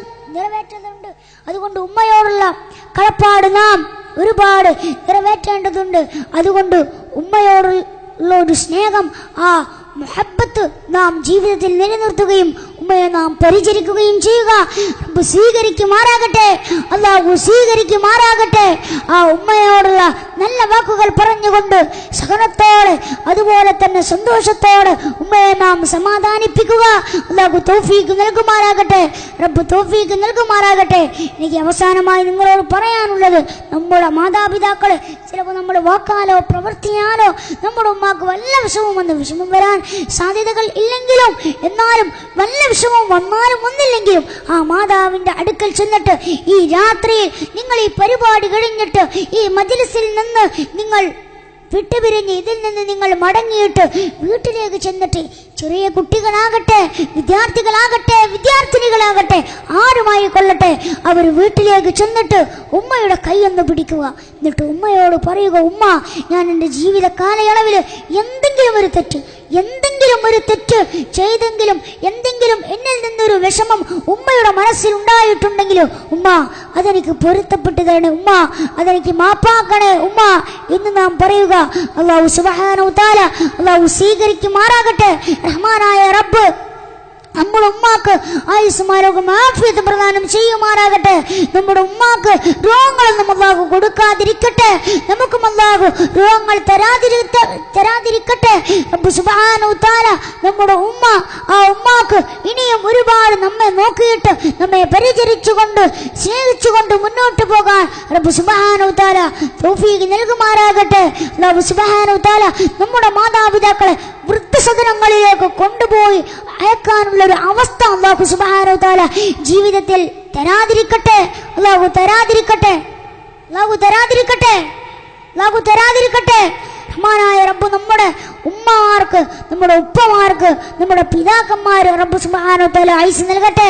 അതുകൊണ്ട് ഉമ്മയോടുള്ള കടപ്പാട് നാം ഒരുപാട് നിറവേറ്റേണ്ടതുണ്ട്. അതുകൊണ്ട് ഉമ്മയോടുള്ള ഒരു സ്നേഹം, ആ മുഹബ്ബത്ത് നാം ജീവിതത്തിൽ നിലനിർത്തുകയും ഉമ്മയെ നാം പരിചരിക്കുകയും ചെയ്യുക. റബ്ബ് സ്വീകരിക്കുമാറാകട്ടെ, അല്ലാഹു സ്വീകരിക്കുമാറാകട്ടെ. ആ ഉമ്മയോടുള്ള നല്ല വാക്കുകൾ പറഞ്ഞുകൊണ്ട് സഹനത്തോടെ അതുപോലെ തന്നെ സന്തോഷത്തോടെ ഉമ്മയെ നാം സമാധാനിപ്പിക്കുക. അല്ലാഹു തൗഫീഖ് നൽകുമാറാകട്ടെ. റബ്ബ് തൗഫീഖ് നൽകുമാറാകട്ടെ. എനിക്ക് അവസാനമായി നിങ്ങളോട് പറയാനുള്ളത്, നമ്മുടെ മാതാപിതാക്കൾ ചിലപ്പോൾ നമ്മുടെ വാക്കാലോ പ്രവർത്തിയാലോ നമ്മുടെ ഉമ്മാക്ക് വല്ല വിഷമം വരാൻ സാധ്യതകൾ ഇല്ലെങ്കിലും, എന്നാലും വല്ല വിഷമം വന്നാലും ഒന്നില്ലെങ്കിലും ആ മാതാവിന്റെ അടുക്കൽ ചെന്നിട്ട് ഈ രാത്രിയിൽ നിങ്ങൾ ഈ പരിപാടി കഴിഞ്ഞിട്ട് ഈ മജ്‌ലിസിൽ നിന്ന് നിങ്ങൾ വിട്ടുപിരിഞ്ഞ് ഇതിൽ നിന്ന് നിങ്ങൾ മടങ്ങിയിട്ട് വീട്ടിലേക്ക് ചെന്നിട്ട് ചെറിയ കുട്ടികളാകട്ടെ, വിദ്യാർത്ഥികളാകട്ടെ, വിദ്യാർത്ഥിനികളാകട്ടെ, ആരുമായി കൊള്ളട്ടെ, അവർ വീട്ടിലേക്ക് ചെന്നിട്ട് ഉമ്മയുടെ കൈയൊന്ന് പിടിക്കുക. എന്നിട്ട് ഉമ്മയോട് പറയുക, ഉമ്മ, ഞാൻ എൻ്റെ ജീവിത കാലയളവിൽ എന്തെങ്കിലും ഒരു തെറ്റ് ചെയ്തെങ്കിലും എന്തെങ്കിലും എന്നിൽ നിന്നൊരു വിഷമം ഉമ്മയുടെ മനസ്സിൽ ഉണ്ടായിട്ടുണ്ടെങ്കിലും ഉമ്മ അതെനിക്ക് പൊരുത്തപ്പെട്ടു തരണേ, ഉമ്മ അതെനിക്ക് മാപ്പാക്കണേ ഉമ്മ എന്ന് നാം പറയുക. അല്ലാഹു സുബ്ഹാനഹു തആല അല്ലാഹു സ്വീകരിക്കുമാറാകട്ടെ. റഹ്മാനായ റബ്ബ് നമ്മുടെ ഉമ്മാക്ക് ആയുസ്സും ആരോഗ്യം ആഫിയത്ത് പ്രദാനം ചെയ്യുമാറാകട്ടെ. നമ്മുടെ ഉമ്മാക്ക് രോഗങ്ങളൊന്നും അല്ലാഹു കൊടുക്കാതിരിക്കട്ടെ. നമുക്കും അല്ലാഹു രോഗങ്ങൾ തരാതിരിക്കട്ടെ. റബ്ബ് സുബ്ഹാനഹു തആല നമ്മുടെ ഉമ്മാക്ക് ഇനിയും ഒരുപാട് നമ്മെ നോക്കിയിട്ട് നമ്മെ പരിചരിച്ചുകൊണ്ട് സ്നേഹിച്ചുകൊണ്ട് മുന്നോട്ട് പോകാൻ റബ്ബ് സുബ്ഹാനഹു തആല തൗഫീഖ് നൽകുമാറാകട്ടെ. അല്ലാഹു സുബ്ഹാനഹു തആല നമ്മുടെ മാതാപിതാക്കളെ വൃദ്ധസദനങ്ങളിലേക്ക് കൊണ്ടുപോയി അയക്കാനുള്ള ഒരു അവസ്ഥ അല്ലാഹു സുബ്ഹാനഹു തആല ജീവിതത്തിൽ തരാതിരിക്കട്ടെ. അല്ലാഹു തരാതിരിക്കട്ടെ. റഹ്മാനായ റബ്ബ് നമ്മുടെ ഉമ്മമാർക്ക്, നമ്മുടെ ഉപ്പമാർക്ക്, നമ്മുടെ പിതാക്കന്മാര് റബ്ബ് സുബ്ഹാനഹു തആല ആയുസ് നൽകട്ടെ,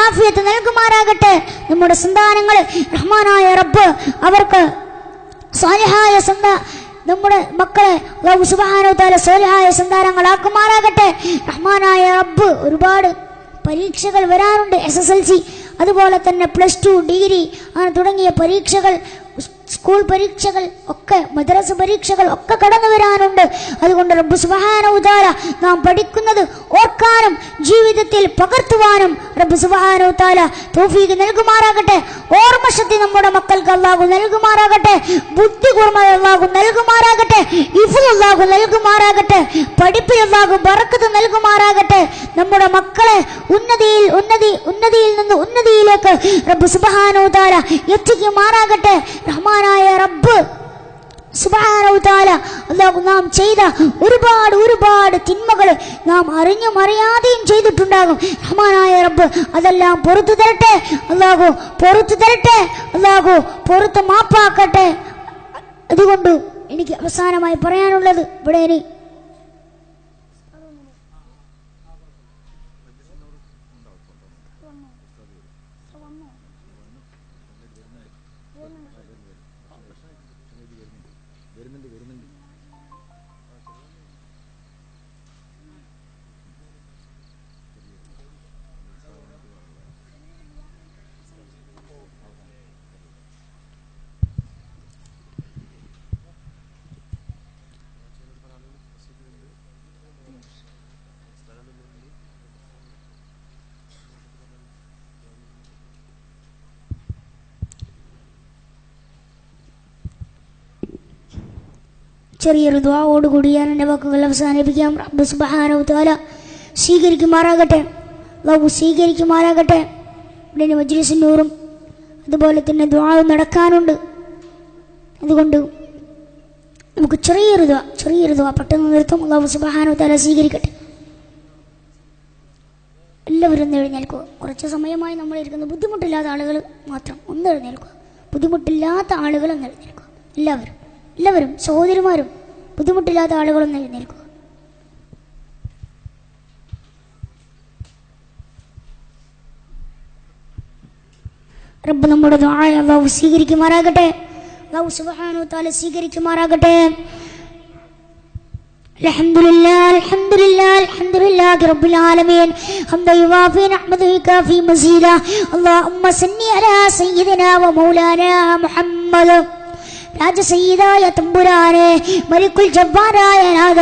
ആഫിയത്ത് നൽകുമാറാകട്ടെ. നമ്മുടെ സന്താനങ്ങൾ റഹ്മാനായ റബ്ബ് അവർക്ക് സാലിഹായ നമ്മുടെ മക്കളെ അല്ലാഹു സുബ്ഹാനഹു തആല സാലിഹായ സന്താനങ്ങളാക്കുമാറാകട്ടെ. റഹ്മാനായ റബ്ബ് ഒരുപാട് പരീക്ഷകൾ വരാനുണ്ട്. SSLC, അതുപോലെ തന്നെ +2, ഡിഗ്രി തുടങ്ങിയ പരീക്ഷകൾ, സ്കൂൾ പരീക്ഷകൾ ഒക്കെ, മദ്രസ പരീക്ഷകൾ ഒക്കെ കടന്നു വരാനുണ്ട്. അതുകൊണ്ട് റബ്ബ് സുബ്ഹാനഹു തആല നാം പഠിക്കുന്നത് ഓർക്കാനും ജീവിതത്തിൽ പകർത്തുവാനും റബ്ബ് സുബ്ഹാനഹു തആല തൗഫീഖ് നൽകുമാറാകട്ടെ. ഓർമ്മശക്തി നമ്മുടെ മക്കൾക്ക് അല്ലാഹു നൽകുമാറാകട്ടെ. ബുദ്ധി കൂർമ്മ അല്ലാഹു നൽകുമാറാകട്ടെ. ഇഫ്ള് അല്ലാഹു നൽകുമാറാകട്ടെ. പഠിപ്പിൽ അല്ലാഹു ബറക്കത്ത് നൽകുമാറാകട്ടെ. നമ്മുടെ മക്കളെ ഉന്നതിയിൽ നിന്ന് ഉന്നതിയിലേക്ക് റബ്ബ് സുബ്ഹാനഹു തആല എത്തിക്കുമാറാകട്ടെ. റഹ്മാനായ റബ്ബ് സുബ്ഹാനഹു തആല അല്ലാഹു നാം ചെയ്ത ഒരുപാട് തിന്മകൾ നാം അറിഞ്ഞും അറിയാതെയും ചെയ്തിട്ടുണ്ടാകും. റഹ്മാനായ റബ്ബ് അതെല്ലാം പുറത്തു തരട്ടെ. അല്ലാഹു പുറത്ത് മാപ്പാക്കട്ടെ. അതുകൊണ്ട് എനിക്ക് അവസാനമായി പറയാനുള്ളത് ഇവിടെ ഇനി ചെറിയൊരു ദുആയോടുകൂടി ഞാൻ എൻ്റെ വാക്കുകൾ അവസാനിപ്പിക്കാം. റബ്ബ് സുബ്ഹാനഹു തആല സ്വീകരിക്കുമാറാകട്ടെ. അല്ലാഹു സ്വീകരിക്കുമാറാകട്ടെ. ഇവിടെ മജ്ലിസുൻ നൂറും അതുപോലെ തന്നെ ദുആവും നടക്കാനുണ്ട്. അതുകൊണ്ട് നമുക്ക് ചെറിയൊരു ദുആ പെട്ടെന്ന് നിർത്തും. അല്ലാഹു സുബ്ഹാനഹു തആല സ്വീകരിക്കട്ടെ. എല്ലാവരും ഒന്ന് എഴുന്നേൽക്കുക. കുറച്ച് സമയമായി നമ്മൾ ഇരിക്കുന്ന ബുദ്ധിമുട്ടില്ലാത്ത ആളുകൾ മാത്രം ഒന്ന് എഴുന്നേൽക്കുക. ബുദ്ധിമുട്ടില്ലാത്ത ആളുകൾ ഒന്ന് എഴുന്നേൽക്കുക. എല്ലാവരും സഹോദരിമാരും ബുദ്ധിമുട്ടില്ലാത്ത ആളുകളൊന്നും എഴുന്നേൽക്കുക. റബ്ബ് നമ്മുടെ ദുആ അല്ലാഹു സ്വീകരിക്കുമാറാകട്ടെ. അല്ലാഹു സുബ്ഹാനഹു തആല സ്വീകരിക്കുമാറാകട്ടെ. അൽഹംദുലില്ലാഹി റബ്ബിൽ ആലമീൻ. ഹംദൻ യുവാഫി നിഅമതഹു കാഫി മസീദാ. അല്ലാഹുമ്മ സല്ലി അലാ സയ്യിദിനാ വ മൗലാനാ മുഹമ്മദ്. രാജസയ്യിദായ തമ്പുരാനെ, മലിക്കുൽ ജബ്ബാറായ നാഥ,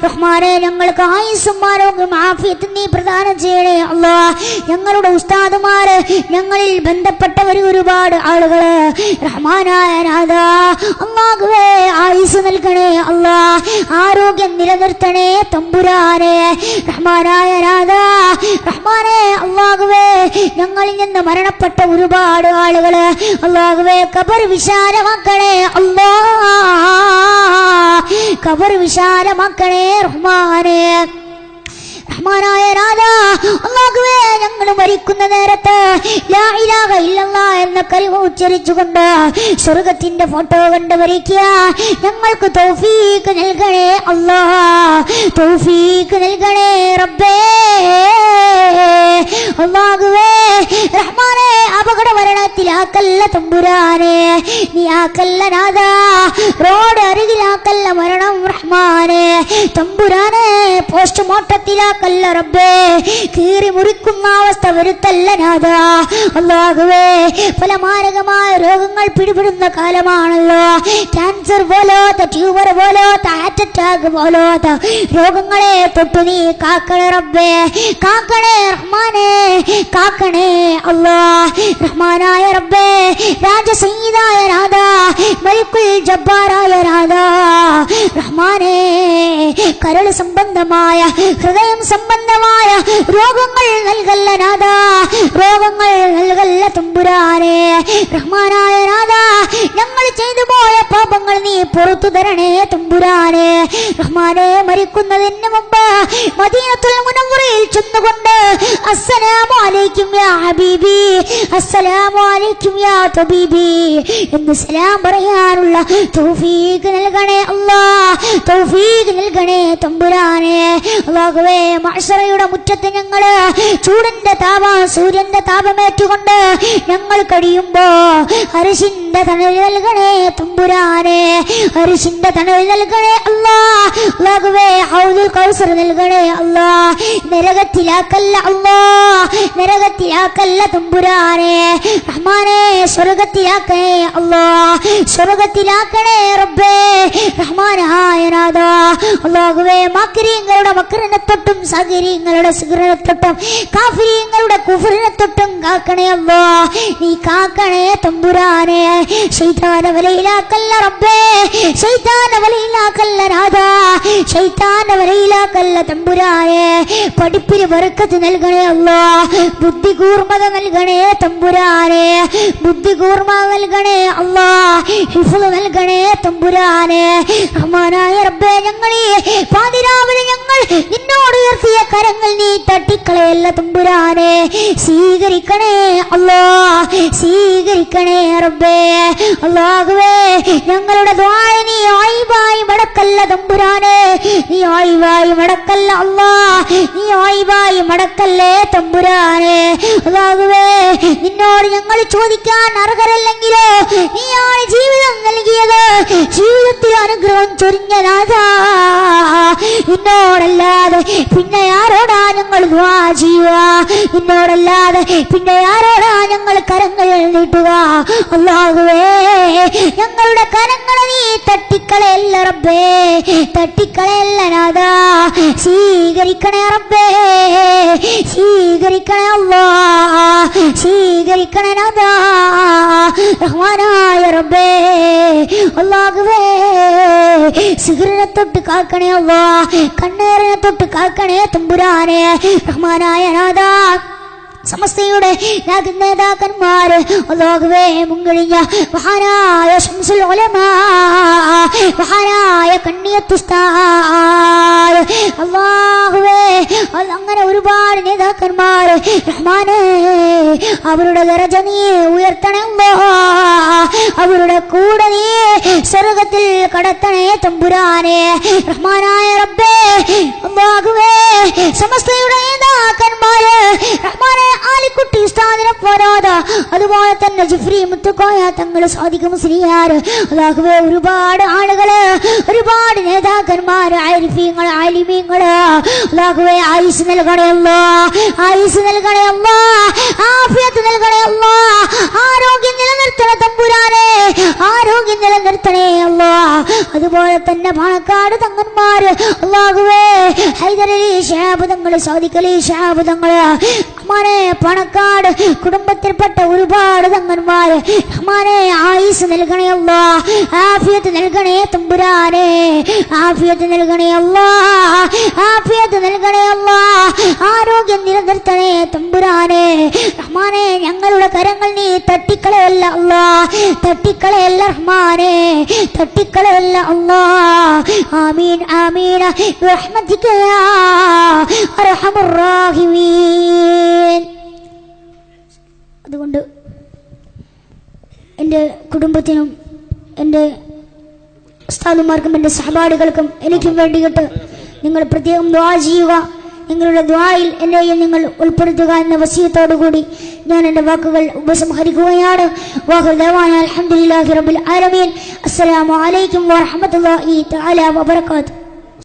റഹ്മാനെ, ഞങ്ങൾക്ക് ആയുസ്സും ആരോഗ്യം ആഫിയത്തും നീ പ്രദാനം ചെയ്യണേ അല്ലാഹ്. ഞങ്ങളുടെ ഉസ്താദുമാര്, ഞങ്ങളിൽ ബന്ധപ്പെട്ടവർ ഒരുപാട് ആളുകള്, റഹ്മാനായ നാഥ, അല്ലാഹുവേ ആയുസ് നൽകണേ അല്ലാഹ്. ആരോഗ്യം നിലനിർത്തണേ തമ്പുരാനെ, റഹ്മാനായ നാഥ, റഹ്മാനെ, അല്ലാഹുവേ, ഞങ്ങളിൽ നിന്ന് മരണപ്പെട്ട ഒരുപാട് ആളുകള്, അല്ലാഹുവേ, ഖബർ വിശാലമാക്കണേ അല്ലാഹ്. ഖബർ വിശാലമാക്കണേ റഹ്മാനെ. റഹ്മാനായ നാഥാ, അല്ലാഹുവേ ഞങ്ങൾ മരിക്കുന്ന നേരത്ത് ലാ ഇലാഹ ഇല്ലല്ലാഹ് എന്ന കലിമ ഉച്ചരിച്ചുകൊണ്ട് സ്വർഗത്തിന്റെ ഫോട്ടോ കണ്ട് മരിക്കുക ഞങ്ങൾക്ക് തൗഫീഖ് നൽകണേ അല്ലാഹ്, തൗഫീഖ് നൽകണേ റബ്ബേ. അല്ലാഹുവേ റഹ്മാനേ, അപകട മരണത്തിലാക്കല്ല തമ്പുരാനെ, നീ ആക്കല്ല നാഥാ, റോഡ് അരികിലാക്കല്ല മരണം റഹ്മാനെ തമ്പുരാനെ, പോസ്റ്റ്മോർട്ടത്തിലാക്കല്ല റബ്ബേ, കീറി മുറിക്കുന്ന അവസ്ഥ വരുത്തല്ല നാഥാ. അല്ലാഹുവേ പല മാരകമായ രോഗങ്ങൾ പിടിപെടുന്ന കാലമാണല്ലോ, ക്യാൻസർ പോലോത്ത, ട്യൂമർ പോലോത്ത, ഹാർട്ട് അറ്റാക്ക് പോലോത്ത രോഗങ്ങളെ തൊട്ട് നീ കാക്കണേ റബ്ബേ, കാക്കണേ റഹ്മാനെ, കാക്കണേ അല്ലാഹ്. റഹ്മാനായ റബ്ബേ, രാജസയ്യിദായ നാഥാ, മലിക്കുൽ ജബ്ബാറായ നാഥാ, റഹ്മാനെ കരൾ സംബന്ധമായ, ഹൃദയം സംബന്ധമായ രോഗങ്ങൾ നൽകല്ല നാഥാ, രോഗങ്ങൾ നൽകല്ല തമ്പുരാനെ. റഹ്മാനായ നാഥാ, ഞങ്ങൾ ചെയ്തു പോയ പാപങ്ങൾ നീ പുറത്തു തരണേ തമ്പുരാനെ. റഹ്മാനെ, മരിക്കുന്നതിന് മുമ്പ് മദീനത്തുൽ മുനവ്വറയിൽ ചെന്നുകൊണ്ട് അസ്സലാമു അലൈക്കും യാ ഹബീബി, അസ്സലാമു അലൈക്കും യാ തബീബി എന്ന് സലാം പറയാനുള്ള തൗഫീഖ് നൽകണേ അല്ലാഹ്, തൗഫീഖ് നൽകണേ തമ്പുരാനെ. അല്ലാഹുവേ മഹ്ശറയുടെ മുറ്റത്ത് ഞങ്ങൾ ചൂടിന്റെ താപം, സൂര്യന്റെ താപമേറ്റുകൊണ്ട് ഞങ്ങൾ കഴിയുമ്പോ അർശിന്റെ തണൽ നൽകണേ തമ്പുരാനെ, അർശിന്റെ തണൽ നൽകണേ അല്ലാഹ്. അല്ലാഹുവേ ഹൗദുൽ കൗസർ നൽകണേ അല്ലാഹ്, നരകത്തിലാക്കല്ല അല്ലാഹ്, നരകത്തിലാക്കല്ല തമ്പുരാനെ. റഹ്മാനെ സ്വർഗത്തിലാക്കണേ അല്ലാഹ്, സ്വർഗത്തിലാക്കണേ റബ്ബേ. റഹ്മാനായ നാഥാ, അല്ലാഹുവേ മക്രീങ്ങളുടെ മക്രിനെ തൊട്ടും സഗരീങ്ങളുടെ സിഗറിനെ തൊട്ടും കാഫിരീങ്ങളുടെ കുഫറിനെ തൊട്ടും കാക്കണേ അല്ലാഹ്, നീ കാക്കണേ തമ്പുരാനെ. ശൈത്താന വലയിലാക്കല്ല റബ്ബേ, ശൈത്താന വലയിലാക്കല്ല നാഥാ, ശൈത്താന വലയിലാക്കല്ല തമ്പുരാനെ. പഠിപ്പിന് ബർക്കത്ത് നൽകണേ അല്ലാഹ്, ബുദ്ധി കൂർമ്മത നൽകണേ തമ്പുരാനെ, ബുദ്ധി കൂർമ്മത നൽകണേ അല്ലാഹ്, ഹിഫ്ള് നൽകണേ തമ്പുരാനെ. റഹ്മാനായ റബ്ബേ, ഞങ്ങൾ പാതിരാവിലെ ഞങ്ങൾ നിന്നോട് ഉയർത്തിയ കരങ്ങൾ നീ തട്ടിക്കളയല്ല തമ്പുരാനെ, സ്വീകരിക്കണേ അല്ലാഹ്, സ്വീകരിക്കണേ റബ്ബേ. അല്ലാഹുവേ ഞങ്ങളുടെ ദുആ നീ ആയിബായി മടക്കല്ല തമ്പുരാനെ, നീ ആയിബായി മടക്കല്ല അല്ലാഹ്, നീ ആയിബായി മടക്കല്ലേ തമ്പുരാനെ. അല്ലാഹുവേ നിന്നോട് ഞങ്ങൾ ചോദിക്കാൻ അർഹരല്ലെങ്കിലോ നീയാണ് ജീവിതം നൽകിയത്, ജീവിതത്തിൽ അനുഗ്രഹം ചൊരിഞ്ഞ നാഥാ, നിന്നോടല്ലാതെ പിന്നെ ആരോടാ ഞങ്ങൾ ദുആ ചെയ്യുക, നിന്നോടല്ലാതെ പിന്നെ ആരോടാ ഞങ്ങൾ കരങ്ങൾ നീട്ടുക. അല്ലാഹുവേ ഞങ്ങളുടെ കരങ്ങളെ നീ തട്ടിക്കളയല്ല റബ്ബേ, തട്ടിക്കളയല്ല നാഥാ, സ്വീകരിക്കണേ റബ്ബേ, സ്വീകരിക്കണേ അല്ലാഹ്, സ്വീകരിക്കണേ നാഥാ. റഹ്മാനായ റബ്ബേ, അല്ലാഹുവേ സിഗറിനെ തൊട്ട് കാക്കണേ അല്ലാഹ്, കണ്ണേറിനെ തൊട്ട് കാക്കണേ തമ്പുരാനെ. റഹ്മാനായ നാഥാ, സമസ്തയുടെ നേതാക്കന്മാര് അല്ലാഹുവേ മുൻകഴിഞ്ഞ മഹാനായ ശംസുൽ ഉലമാ, മഹാനായ കണ്ണിയത്ത് ഉസ്താദ്, അല്ലാഹുവേ അങ്ങനെ ഒരുപാട് നേതാക്കന്മാര് റഹ്മാനേ അവരുടെ ദറജ നീ ഉയർത്തണേ അല്ലാഹ്, അവരുടെ കൂടെ നീ സ്വർഗ്ഗത്തിൽ കടത്തണേ തമ്പുരാനെ. റഹ്മാനായ റബ്ബേ, അല്ലാഹുവേ സമസ്തയുടെ നേതാക്കന്മാര് റഹ്മാനെ ആലിക്കുട്ടി ഉസ്താദിനെ പോരാതെ അതുപോലെ തന്നെ ജിഫ്രി മുത്തുക്കോയ തങ്ങൾ സാദിഖ് മുസ്ലിയാർ, അല്ലാഹുവേ ഒരുപാട് ആളുകള്, ഒരുപാട് നേതാക്കന്മാര്, ആരിഫീങ്ങൾ, ആലിമീങ്ങള്, അല്ലാഹുവേ ആയുസ് നൽകണേ അല്ലാഹ്, ആയുസ് നൽകണേ അല്ലാഹ്, ആഫിയത്ത് നൽകണേ അല്ലാഹ്, ആരോഗ്യം നിലനിർത്തണേ തമ്പുരാനെ, ആരോഗ്യം നിലനിർത്തണേ അല്ലാഹ്. അതുപോലെ തന്നെ പാണക്കാട് തങ്ങന്മാര് അല്ലാഹുവേ ഹൈദരലി ശിഹാബ് തങ്ങൾ, സാദിഖ് അലി ശിഹാബ് തങ്ങൾ, റഹ്മാനെ പണക്കാട് കുടുംബത്തിൽപ്പെട്ട ഒരുപാട് തങ്ങന്മാര് റഹ്മാനെ ആയുസ് നൽകണേ അല്ലാ, ആഫിയത്ത് നൽകണേ തമ്പുരാനെ, ആഫിയത്ത് നൽകണേ അല്ലാ, ആഫിയത്ത് നൽകണേ അല്ലാ, ആരോഗ്യം നിലനിർത്തണേ തമ്പുരാനെ. റഹ്മാനെ ഞങ്ങളുടെ കരങ്ങൾ നീ തട്ടിക്കളയല്ല അല്ലാ, തട്ടിക്കളയല്ല റഹ്മാനെ, തട്ടിക്കളയല്ല അല്ലാ. ആമീൻ ആമീൻ ബിറഹ്മതിക യാ അർഹമർ റഹീമീൻ. അതുകൊണ്ട് എൻ്റെ കുടുംബത്തിനും എൻ്റെ ഉസ്താദുമാർക്കും എൻ്റെ സഹപാഠികൾക്കും എനിക്കും വേണ്ടിയിട്ട് നിങ്ങൾ പ്രത്യേകം ദുആ ചെയ്യുക. നിങ്ങളുടെ ദുആയിൽ എന്നെയും നിങ്ങൾ ഉൾപ്പെടുത്തുക എന്ന വസിയത്തോടുകൂടി ഞാൻ എൻ്റെ വാക്കുകൾ ഉപസംഹരിക്കുകയാണ്. വാഹിർ ദഅവാന അൽഹംദുലില്ലാഹി റബ്ബിൽ ആലമീൻ. അസ്സലാമു അലൈക്കും വറഹ്മത്തുള്ളാഹി തആല വബറകാതുഹു.